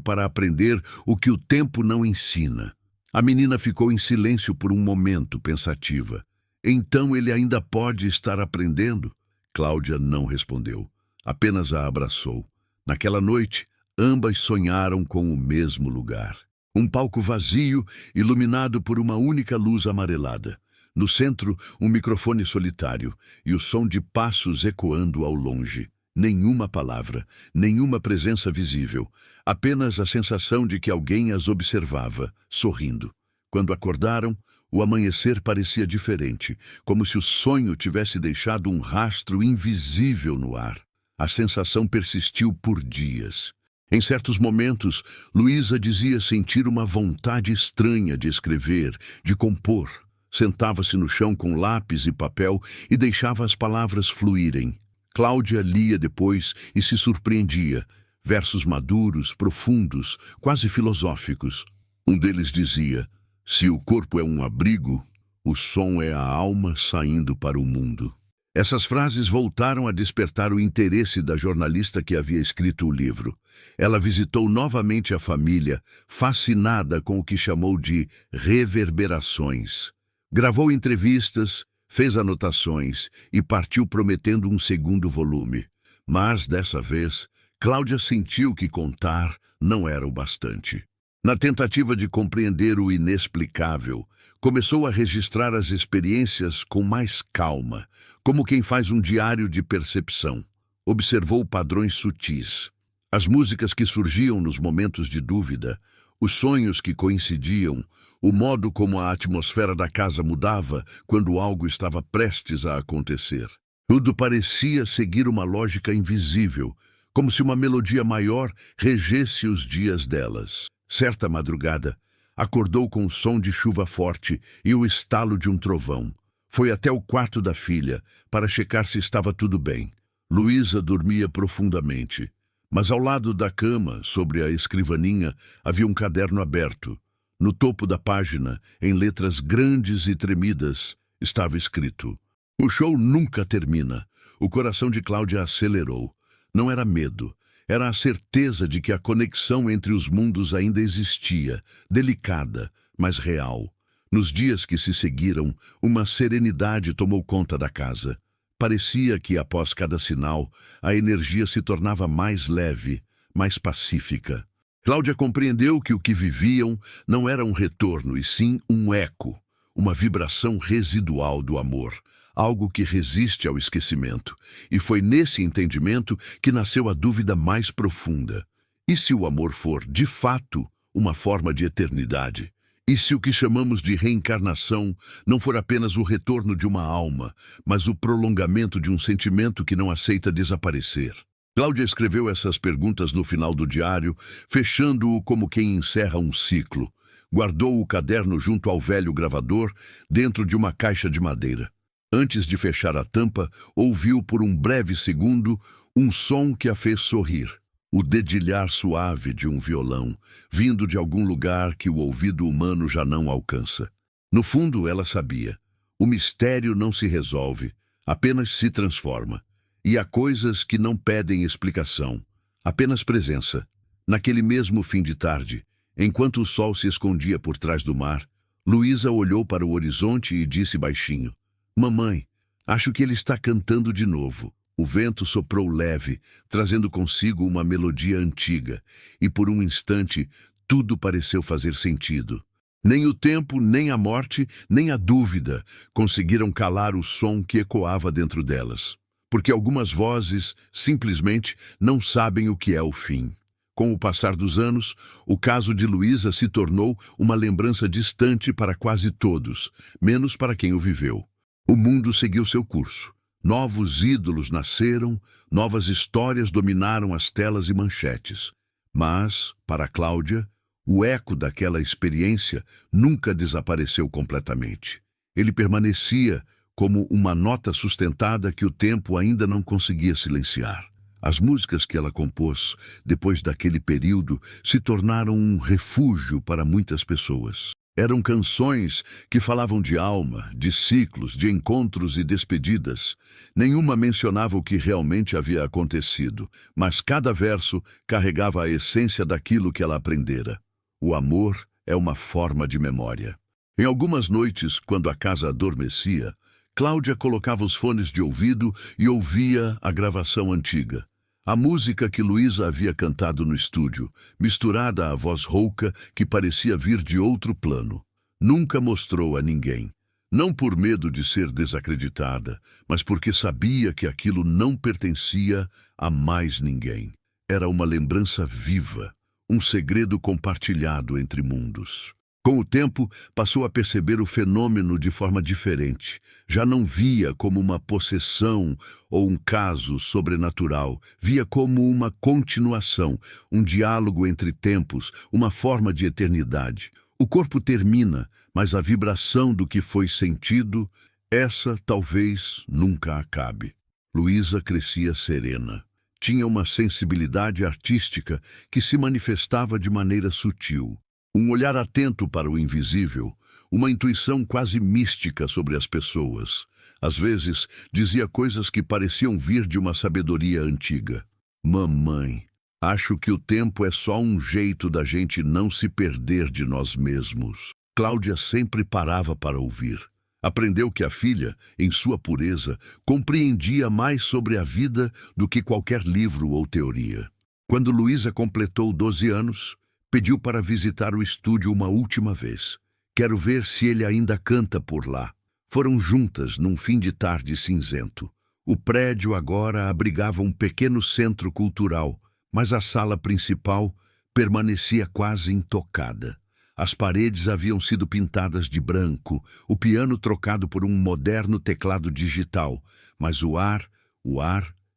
para aprender o que o tempo não ensina. A menina ficou em silêncio por um momento, pensativa. Então ele ainda pode estar aprendendo? Cláudia não respondeu, apenas a abraçou. Naquela noite, ambas sonharam com o mesmo lugar. Um palco vazio, iluminado por uma única luz amarelada. No centro, um microfone solitário e o som de passos ecoando ao longe. Nenhuma palavra, nenhuma presença visível, apenas a sensação de que alguém as observava, sorrindo. Quando acordaram, o amanhecer parecia diferente, como se o sonho tivesse deixado um rastro invisível no ar. A sensação persistiu por dias. Em certos momentos, Luísa dizia sentir uma vontade estranha de escrever, de compor. Sentava-se no chão com lápis e papel e deixava as palavras fluírem. Cláudia lia depois e se surpreendia. Versos maduros, profundos, quase filosóficos. Um deles dizia: se o corpo é um abrigo, o som é a alma saindo para o mundo. Essas frases voltaram a despertar o interesse da jornalista que havia escrito o livro. Ela visitou novamente a família, fascinada com o que chamou de reverberações. Gravou entrevistas, fez anotações e partiu prometendo um segundo volume. Mas, dessa vez, Cláudia sentiu que contar não era o bastante. Na tentativa de compreender o inexplicável, começou a registrar as experiências com mais calma, como quem faz um diário de percepção. Observou padrões sutis, as músicas que surgiam nos momentos de dúvida, os sonhos que coincidiam, o modo como a atmosfera da casa mudava quando algo estava prestes a acontecer. Tudo parecia seguir uma lógica invisível, como se uma melodia maior regesse os dias delas. Certa madrugada, acordou com o som de chuva forte e o estalo de um trovão. Foi até o quarto da filha para checar se estava tudo bem. Luísa dormia profundamente, mas ao lado da cama, sobre a escrivaninha, havia um caderno aberto. No topo da página, em letras grandes e tremidas, estava escrito: o show nunca termina. O coração de Cláudia acelerou. Não era medo, era a certeza de que a conexão entre os mundos ainda existia, delicada, mas real. Nos dias que se seguiram, uma serenidade tomou conta da casa. Parecia que, após cada sinal, a energia se tornava mais leve, mais pacífica. Cláudia compreendeu que o que viviam não era um retorno, e sim um eco, uma vibração residual do amor, algo que resiste ao esquecimento. E foi nesse entendimento que nasceu a dúvida mais profunda. E se o amor for, de fato, uma forma de eternidade? E se o que chamamos de reencarnação não for apenas o retorno de uma alma, mas o prolongamento de um sentimento que não aceita desaparecer? Cláudia escreveu essas perguntas no final do diário, fechando-o como quem encerra um ciclo. Guardou o caderno junto ao velho gravador, dentro de uma caixa de madeira. Antes de fechar a tampa, ouviu por um breve segundo um som que a fez sorrir. O dedilhar suave de um violão, vindo de algum lugar que o ouvido humano já não alcança. No fundo, ela sabia. O mistério não se resolve, apenas se transforma. E há coisas que não pedem explicação, apenas presença. Naquele mesmo fim de tarde, enquanto o sol se escondia por trás do mar, Luísa olhou para o horizonte e disse baixinho: Mamãe, acho que ele está cantando de novo. O vento soprou leve, trazendo consigo uma melodia antiga, e por um instante tudo pareceu fazer sentido. Nem o tempo, nem a morte, nem a dúvida conseguiram calar o som que ecoava dentro delas. Porque algumas vozes simplesmente não sabem o que é o fim. Com o passar dos anos, o caso de Luísa se tornou uma lembrança distante para quase todos, menos para quem o viveu. O mundo seguiu seu curso. Novos ídolos nasceram, novas histórias dominaram as telas e manchetes. Mas, para Cláudia, o eco daquela experiência nunca desapareceu completamente. Ele permanecia como uma nota sustentada que o tempo ainda não conseguia silenciar. As músicas que ela compôs depois daquele período se tornaram um refúgio para muitas pessoas. Eram canções que falavam de alma, de ciclos, de encontros e despedidas. Nenhuma mencionava o que realmente havia acontecido, mas cada verso carregava a essência daquilo que ela aprendera. O amor é uma forma de memória. Em algumas noites, quando a casa adormecia, Cláudia colocava os fones de ouvido e ouvia a gravação antiga. A música que Luísa havia cantado no estúdio, misturada à voz rouca que parecia vir de outro plano. Nunca mostrou a ninguém. Não por medo de ser desacreditada, mas porque sabia que aquilo não pertencia a mais ninguém. Era uma lembrança viva, um segredo compartilhado entre mundos. Com o tempo, passou a perceber o fenômeno de forma diferente. Já não via como uma possessão ou um caso sobrenatural. Via como uma continuação, um diálogo entre tempos, uma forma de eternidade. O corpo termina, mas a vibração do que foi sentido, essa talvez nunca acabe. Luísa crescia serena. Tinha uma sensibilidade artística que se manifestava de maneira sutil. Um olhar atento para o invisível, uma intuição quase mística sobre as pessoas. Às vezes, dizia coisas que pareciam vir de uma sabedoria antiga. Mamãe, acho que o tempo é só um jeito da gente não se perder de nós mesmos. Cláudia sempre parava para ouvir. Aprendeu que a filha, em sua pureza, compreendia mais sobre a vida do que qualquer livro ou teoria. Quando Luísa completou 12 anos, pediu para visitar o estúdio uma última vez. Quero ver se ele ainda canta por lá. Foram juntas num fim de tarde cinzento. O prédio agora abrigava um pequeno centro cultural, mas a sala principal permanecia quase intocada. As paredes haviam sido pintadas de branco, o piano trocado por um moderno teclado digital, mas o ar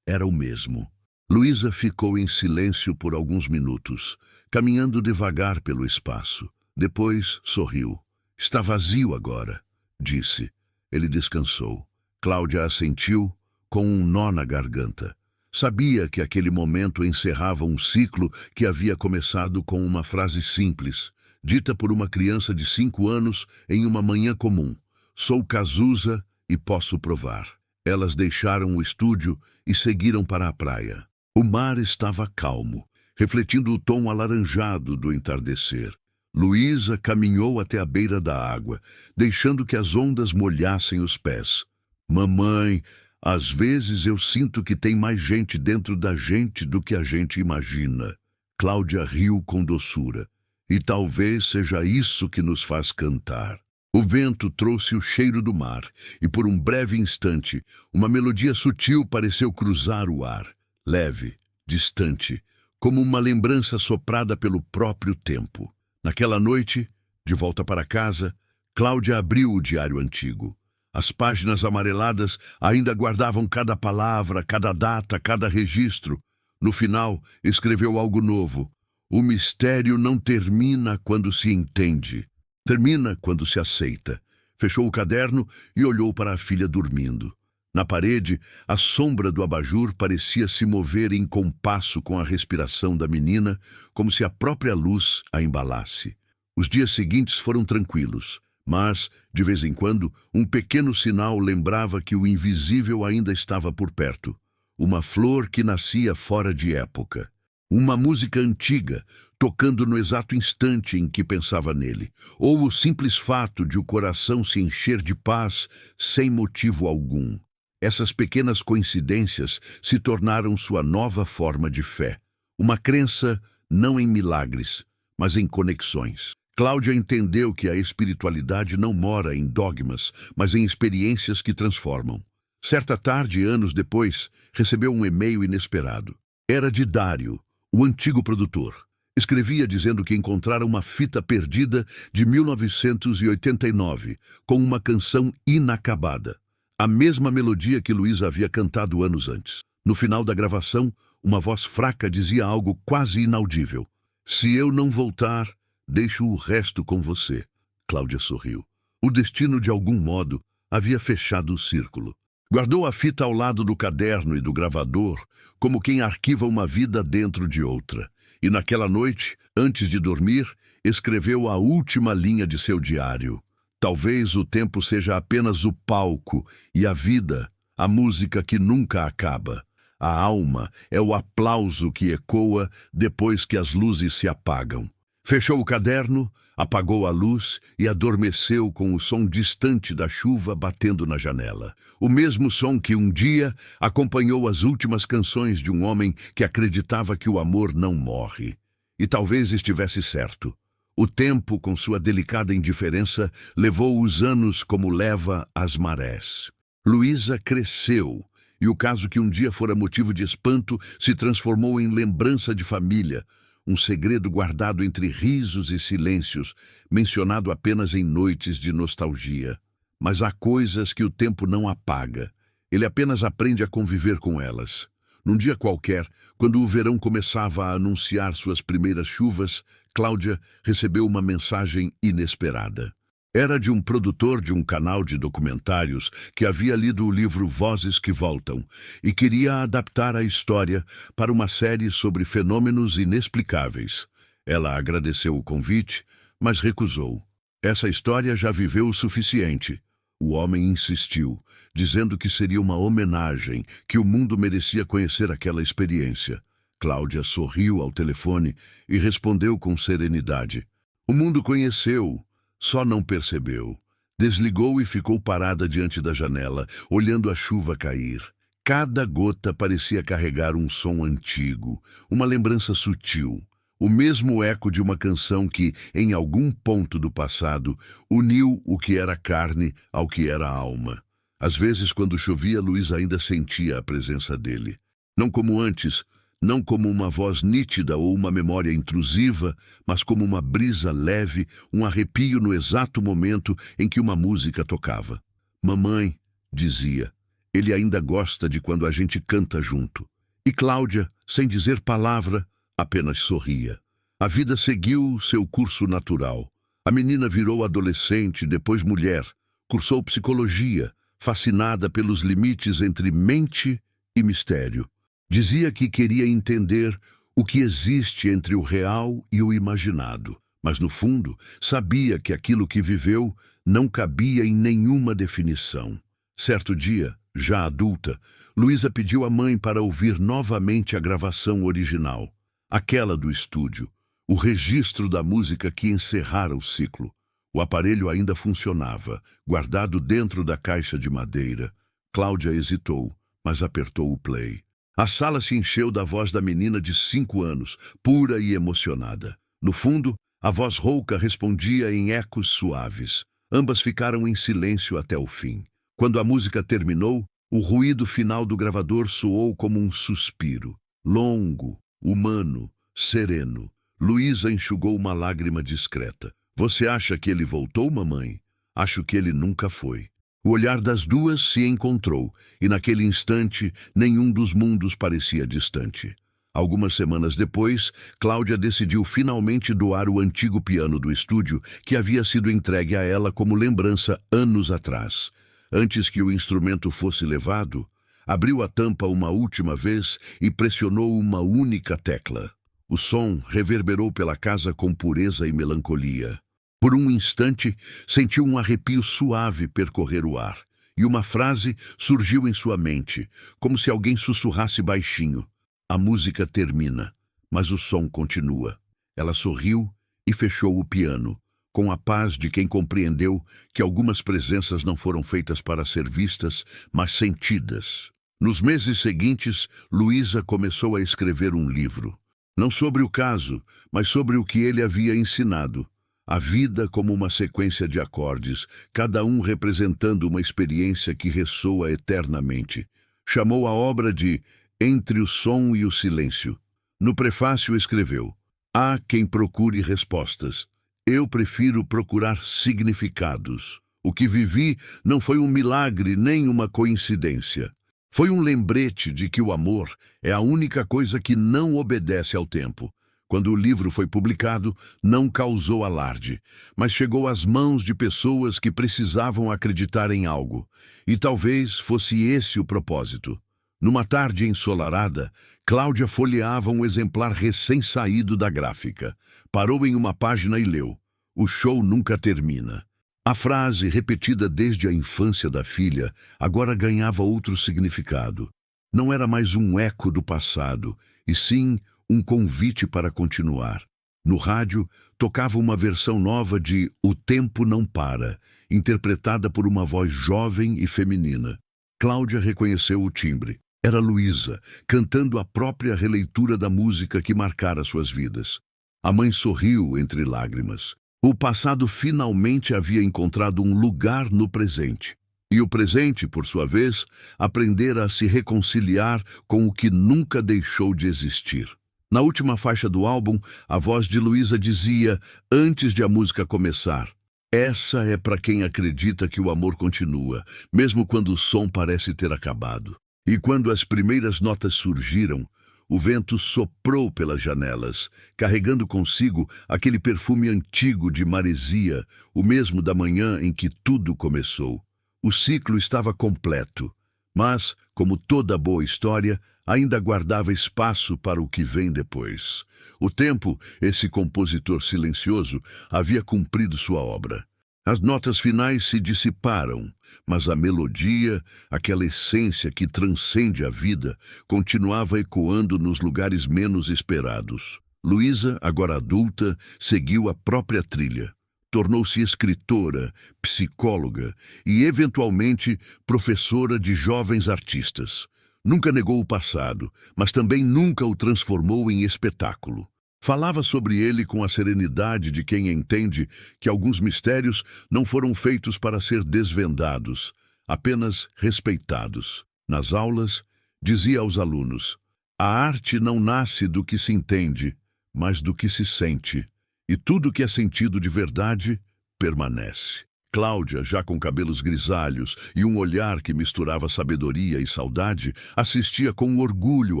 era o mesmo. Luísa ficou em silêncio por alguns minutos, caminhando devagar pelo espaço. Depois sorriu. Está vazio agora, disse. Ele descansou. Cláudia assentiu, com um nó na garganta. Sabia que aquele momento encerrava um ciclo que havia começado com uma frase simples, dita por uma criança de 5 anos em uma manhã comum. Sou Cazuza e posso provar. Elas deixaram o estúdio e seguiram para a praia. O mar estava calmo, refletindo o tom alaranjado do entardecer. Luísa caminhou até a beira da água, deixando que as ondas molhassem os pés. Mamãe, às vezes eu sinto que tem mais gente dentro da gente do que a gente imagina. Cláudia riu com doçura. E talvez seja isso que nos faz cantar. O vento trouxe o cheiro do mar, e por um breve instante, uma melodia sutil pareceu cruzar o ar. Leve, distante, como uma lembrança soprada pelo próprio tempo. Naquela noite, de volta para casa, Cláudia abriu o diário antigo. As páginas amareladas ainda guardavam cada palavra, cada data, cada registro. No final, escreveu algo novo. O mistério não termina quando se entende. Termina quando se aceita. Fechou o caderno e olhou para a filha dormindo. Na parede, a sombra do abajur parecia se mover em compasso com a respiração da menina, como se a própria luz a embalasse. Os dias seguintes foram tranquilos, mas, de vez em quando, um pequeno sinal lembrava que o invisível ainda estava por perto. Uma flor que nascia fora de época. Uma música antiga, tocando no exato instante em que pensava nele. Ou o simples fato de o coração se encher de paz sem motivo algum. Essas pequenas coincidências se tornaram sua nova forma de fé. Uma crença não em milagres, mas em conexões. Cláudia entendeu que a espiritualidade não mora em dogmas, mas em experiências que transformam. Certa tarde, anos depois, recebeu um e-mail inesperado. Era de Dário, o antigo produtor. Escrevia dizendo que encontrara uma fita perdida de 1989, com uma canção inacabada. A mesma melodia que Luísa havia cantado anos antes. No final da gravação, uma voz fraca dizia algo quase inaudível. Se eu não voltar, deixo o resto com você. Cláudia sorriu. O destino, de algum modo, havia fechado o círculo. Guardou a fita ao lado do caderno e do gravador, como quem arquiva uma vida dentro de outra. E naquela noite, antes de dormir, escreveu a última linha de seu diário. Talvez o tempo seja apenas o palco e a vida, a música que nunca acaba. A alma é o aplauso que ecoa depois que as luzes se apagam. Fechou o caderno, apagou a luz e adormeceu com o som distante da chuva batendo na janela. O mesmo som que um dia acompanhou as últimas canções de um homem que acreditava que o amor não morre. E talvez estivesse certo. O tempo, com sua delicada indiferença, levou os anos como leva as marés. Luísa cresceu, e o caso que um dia fora motivo de espanto se transformou em lembrança de família, um segredo guardado entre risos e silêncios, mencionado apenas em noites de nostalgia. Mas há coisas que o tempo não apaga. Ele apenas aprende a conviver com elas. Num dia qualquer, quando o verão começava a anunciar suas primeiras chuvas, Cláudia recebeu uma mensagem inesperada. Era de um produtor de um canal de documentários que havia lido o livro Vozes que Voltam e queria adaptar a história para uma série sobre fenômenos inexplicáveis. Ela agradeceu o convite, mas recusou. Essa história já viveu o suficiente. O homem insistiu, dizendo que seria uma homenagem, que o mundo merecia conhecer aquela experiência. Cláudia sorriu ao telefone e respondeu com serenidade. O mundo conheceu. Só não percebeu. Desligou e ficou parada diante da janela, olhando a chuva cair. Cada gota parecia carregar um som antigo, uma lembrança sutil, o mesmo eco de uma canção que, em algum ponto do passado, uniu o que era carne ao que era alma. Às vezes, quando chovia, Luísa ainda sentia a presença dele. Não como antes, não como uma voz nítida ou uma memória intrusiva, mas como uma brisa leve, um arrepio no exato momento em que uma música tocava. Mamãe, dizia, ele ainda gosta de quando a gente canta junto. E Cláudia, sem dizer palavra, apenas sorria. A vida seguiu seu curso natural. A menina virou adolescente, depois mulher, cursou psicologia, fascinada pelos limites entre mente e mistério. Dizia que queria entender o que existe entre o real e o imaginado, mas no fundo sabia que aquilo que viveu não cabia em nenhuma definição. Certo dia, já adulta, Luísa pediu à mãe para ouvir novamente a gravação original, aquela do estúdio, o registro da música que encerrara o ciclo. O aparelho ainda funcionava, guardado dentro da caixa de madeira. Cláudia hesitou, mas apertou o play. A sala se encheu da voz da menina de 5 anos, pura e emocionada. No fundo, a voz rouca respondia em ecos suaves. Ambas ficaram em silêncio até o fim. Quando a música terminou, o ruído final do gravador soou como um suspiro. Longo, humano, sereno. Luísa enxugou uma lágrima discreta. Você acha que ele voltou, mamãe? Acho que ele nunca foi. O olhar das duas se encontrou, e naquele instante nenhum dos mundos parecia distante. Algumas semanas depois, Cláudia decidiu finalmente doar o antigo piano do estúdio que havia sido entregue a ela como lembrança anos atrás. Antes que o instrumento fosse levado, abriu a tampa uma última vez e pressionou uma única tecla. O som reverberou pela casa com pureza e melancolia. Por um instante, sentiu um arrepio suave percorrer o ar, e uma frase surgiu em sua mente, como se alguém sussurrasse baixinho. A música termina, mas o som continua. Ela sorriu e fechou o piano, com a paz de quem compreendeu que algumas presenças não foram feitas para ser vistas, mas sentidas. Nos meses seguintes, Luísa começou a escrever um livro. Não sobre o caso, mas sobre o que ele havia ensinado. A vida como uma sequência de acordes, cada um representando uma experiência que ressoa eternamente. Chamou a obra de Entre o Som e o Silêncio. No prefácio escreveu: há quem procure respostas. Eu prefiro procurar significados. O que vivi não foi um milagre nem uma coincidência. Foi um lembrete de que o amor é a única coisa que não obedece ao tempo. Quando o livro foi publicado, não causou alarde, mas chegou às mãos de pessoas que precisavam acreditar em algo. E talvez fosse esse o propósito. Numa tarde ensolarada, Cláudia folheava um exemplar recém-saído da gráfica. Parou em uma página e leu: "O show nunca termina." A frase, repetida desde a infância da filha, agora ganhava outro significado. Não era mais um eco do passado, e sim um convite para continuar. No rádio, tocava uma versão nova de O Tempo Não Para, interpretada por uma voz jovem e feminina. Cláudia reconheceu o timbre. Era Luísa, cantando a própria releitura da música que marcara suas vidas. A mãe sorriu entre lágrimas. O passado finalmente havia encontrado um lugar no presente. E o presente, por sua vez, aprendera a se reconciliar com o que nunca deixou de existir. Na última faixa do álbum, a voz de Luísa dizia, antes de a música começar: "Essa é para quem acredita que o amor continua, mesmo quando o som parece ter acabado." E quando as primeiras notas surgiram, o vento soprou pelas janelas, carregando consigo aquele perfume antigo de maresia, o mesmo da manhã em que tudo começou. O ciclo estava completo, mas, como toda boa história, ainda guardava espaço para o que vem depois. O tempo, esse compositor silencioso, havia cumprido sua obra. As notas finais se dissiparam, mas a melodia, aquela essência que transcende a vida, continuava ecoando nos lugares menos esperados. Luísa, agora adulta, seguiu a própria trilha. Tornou-se escritora, psicóloga e, eventualmente, professora de jovens artistas. Nunca negou o passado, mas também nunca o transformou em espetáculo. Falava sobre ele com a serenidade de quem entende que alguns mistérios não foram feitos para ser desvendados, apenas respeitados. Nas aulas, dizia aos alunos: "A arte não nasce do que se entende, mas do que se sente. E tudo que é sentido de verdade permanece." Cláudia, já com cabelos grisalhos e um olhar que misturava sabedoria e saudade, assistia com orgulho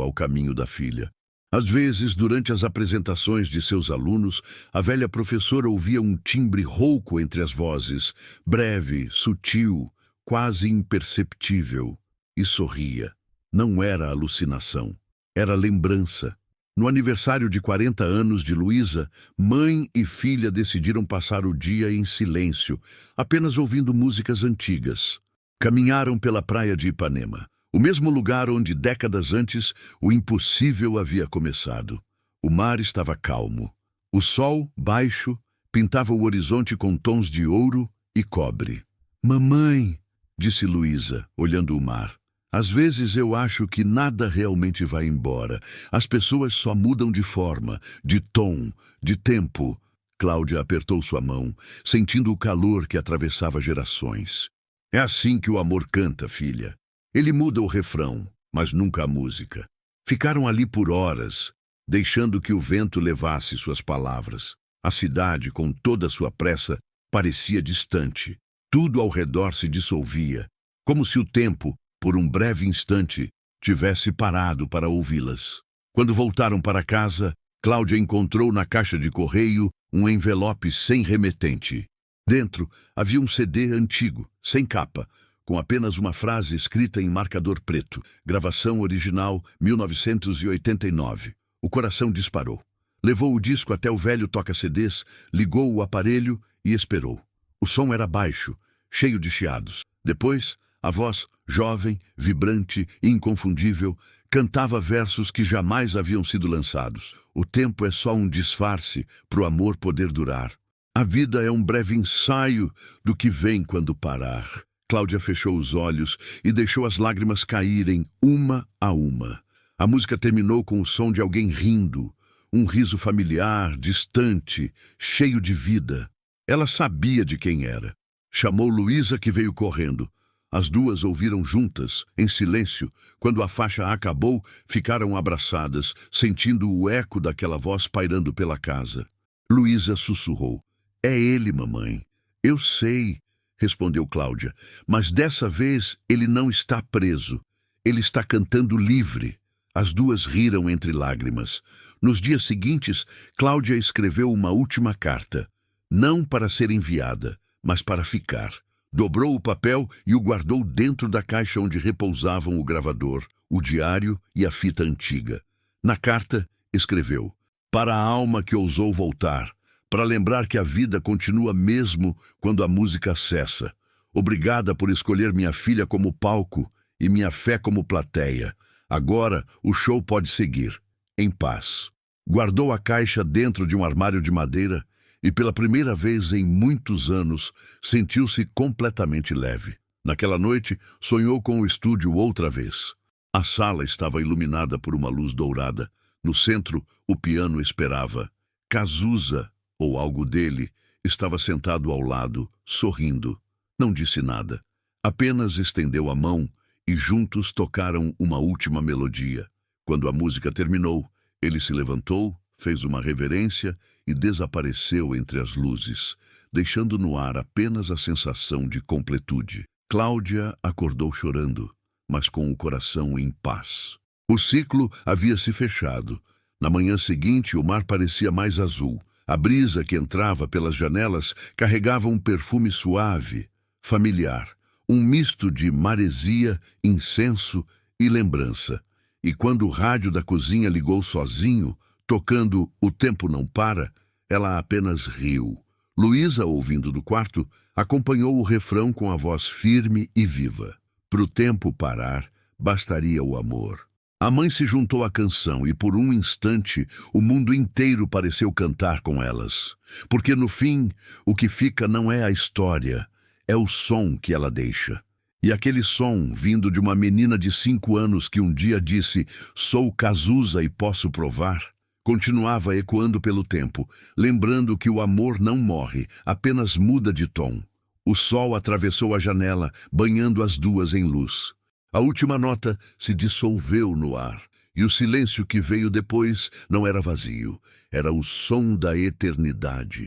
ao caminho da filha. Às vezes, durante as apresentações de seus alunos, a velha professora ouvia um timbre rouco entre as vozes, breve, sutil, quase imperceptível, e sorria. Não era alucinação, era lembrança. No aniversário de 40 anos de Luísa, mãe e filha decidiram passar o dia em silêncio, apenas ouvindo músicas antigas. Caminharam pela praia de Ipanema, o mesmo lugar onde, décadas antes, o impossível havia começado. O mar estava calmo. O sol, baixo, pintava o horizonte com tons de ouro e cobre. "Mamãe", disse Luísa, olhando o mar, "às vezes eu acho que nada realmente vai embora. As pessoas só mudam de forma, de tom, de tempo." Cláudia apertou sua mão, sentindo o calor que atravessava gerações. "É assim que o amor canta, filha. Ele muda o refrão, mas nunca a música." Ficaram ali por horas, deixando que o vento levasse suas palavras. A cidade, com toda a sua pressa, parecia distante. Tudo ao redor se dissolvia, como se o tempo, por um breve instante, tivesse parado para ouvi-las. Quando voltaram para casa, Cláudia encontrou na caixa de correio um envelope sem remetente. Dentro havia um CD antigo, sem capa, com apenas uma frase escrita em marcador preto. Gravação original, 1989. O coração disparou. Levou o disco até o velho toca-CDs, ligou o aparelho e esperou. O som era baixo, cheio de chiados. Depois, a voz, jovem, vibrante e inconfundível, cantava versos que jamais haviam sido lançados. "O tempo é só um disfarce para o amor poder durar. A vida é um breve ensaio do que vem quando parar." Cláudia fechou os olhos e deixou as lágrimas caírem uma a uma. A música terminou com o som de alguém rindo, um riso familiar, distante, cheio de vida. Ela sabia de quem era. Chamou Luísa, que veio correndo. As duas ouviram juntas, em silêncio. Quando a faixa acabou, ficaram abraçadas, sentindo o eco daquela voz pairando pela casa. Luísa sussurrou: "É ele, mamãe." "Eu sei", respondeu Cláudia, "mas dessa vez ele não está preso. Ele está cantando livre. As duas riram entre lágrimas. Nos dias seguintes, Cláudia escreveu uma última carta, não para ser enviada, mas para ficar. Dobrou o papel e o guardou dentro da caixa onde repousavam o gravador, o diário e a fita antiga. Na carta, escreveu: para a alma que ousou voltar, para lembrar que a vida continua mesmo quando a música cessa. Obrigada por escolher minha filha como palco e minha fé como plateia. Agora o show pode seguir, em paz. Guardou a caixa dentro de um armário de madeira e pela primeira vez em muitos anos sentiu-se completamente leve. Naquela noite, sonhou com o estúdio outra vez. A sala estava iluminada por uma luz dourada. No centro, o piano esperava. Cazuza, ou algo dele, estava sentado ao lado, sorrindo. Não disse nada. Apenas estendeu a mão e juntos tocaram uma última melodia. Quando a música terminou, ele se levantou, fez uma reverência e desapareceu entre as luzes, deixando no ar apenas a sensação de completude. Cláudia acordou chorando, mas com o coração em paz. O ciclo havia se fechado. Na manhã seguinte, o mar parecia mais azul. A brisa que entrava pelas janelas carregava um perfume suave, familiar, um misto de maresia, incenso e lembrança. E quando o rádio da cozinha ligou sozinho, tocando O Tempo Não Para, ela apenas riu. Luísa, ouvindo do quarto, acompanhou o refrão com a voz firme e viva. Pro tempo parar, bastaria o amor. A mãe se juntou à canção e por um instante o mundo inteiro pareceu cantar com elas. Porque no fim, o que fica não é a história, é o som que ela deixa. E aquele som, vindo de uma menina de 5 anos que um dia disse: "Sou Cazuza e posso provar", continuava ecoando pelo tempo, lembrando que o amor não morre, apenas muda de tom. O sol atravessou a janela, banhando as duas em luz. A última nota se dissolveu no ar, e o silêncio que veio depois não era vazio, era o som da eternidade.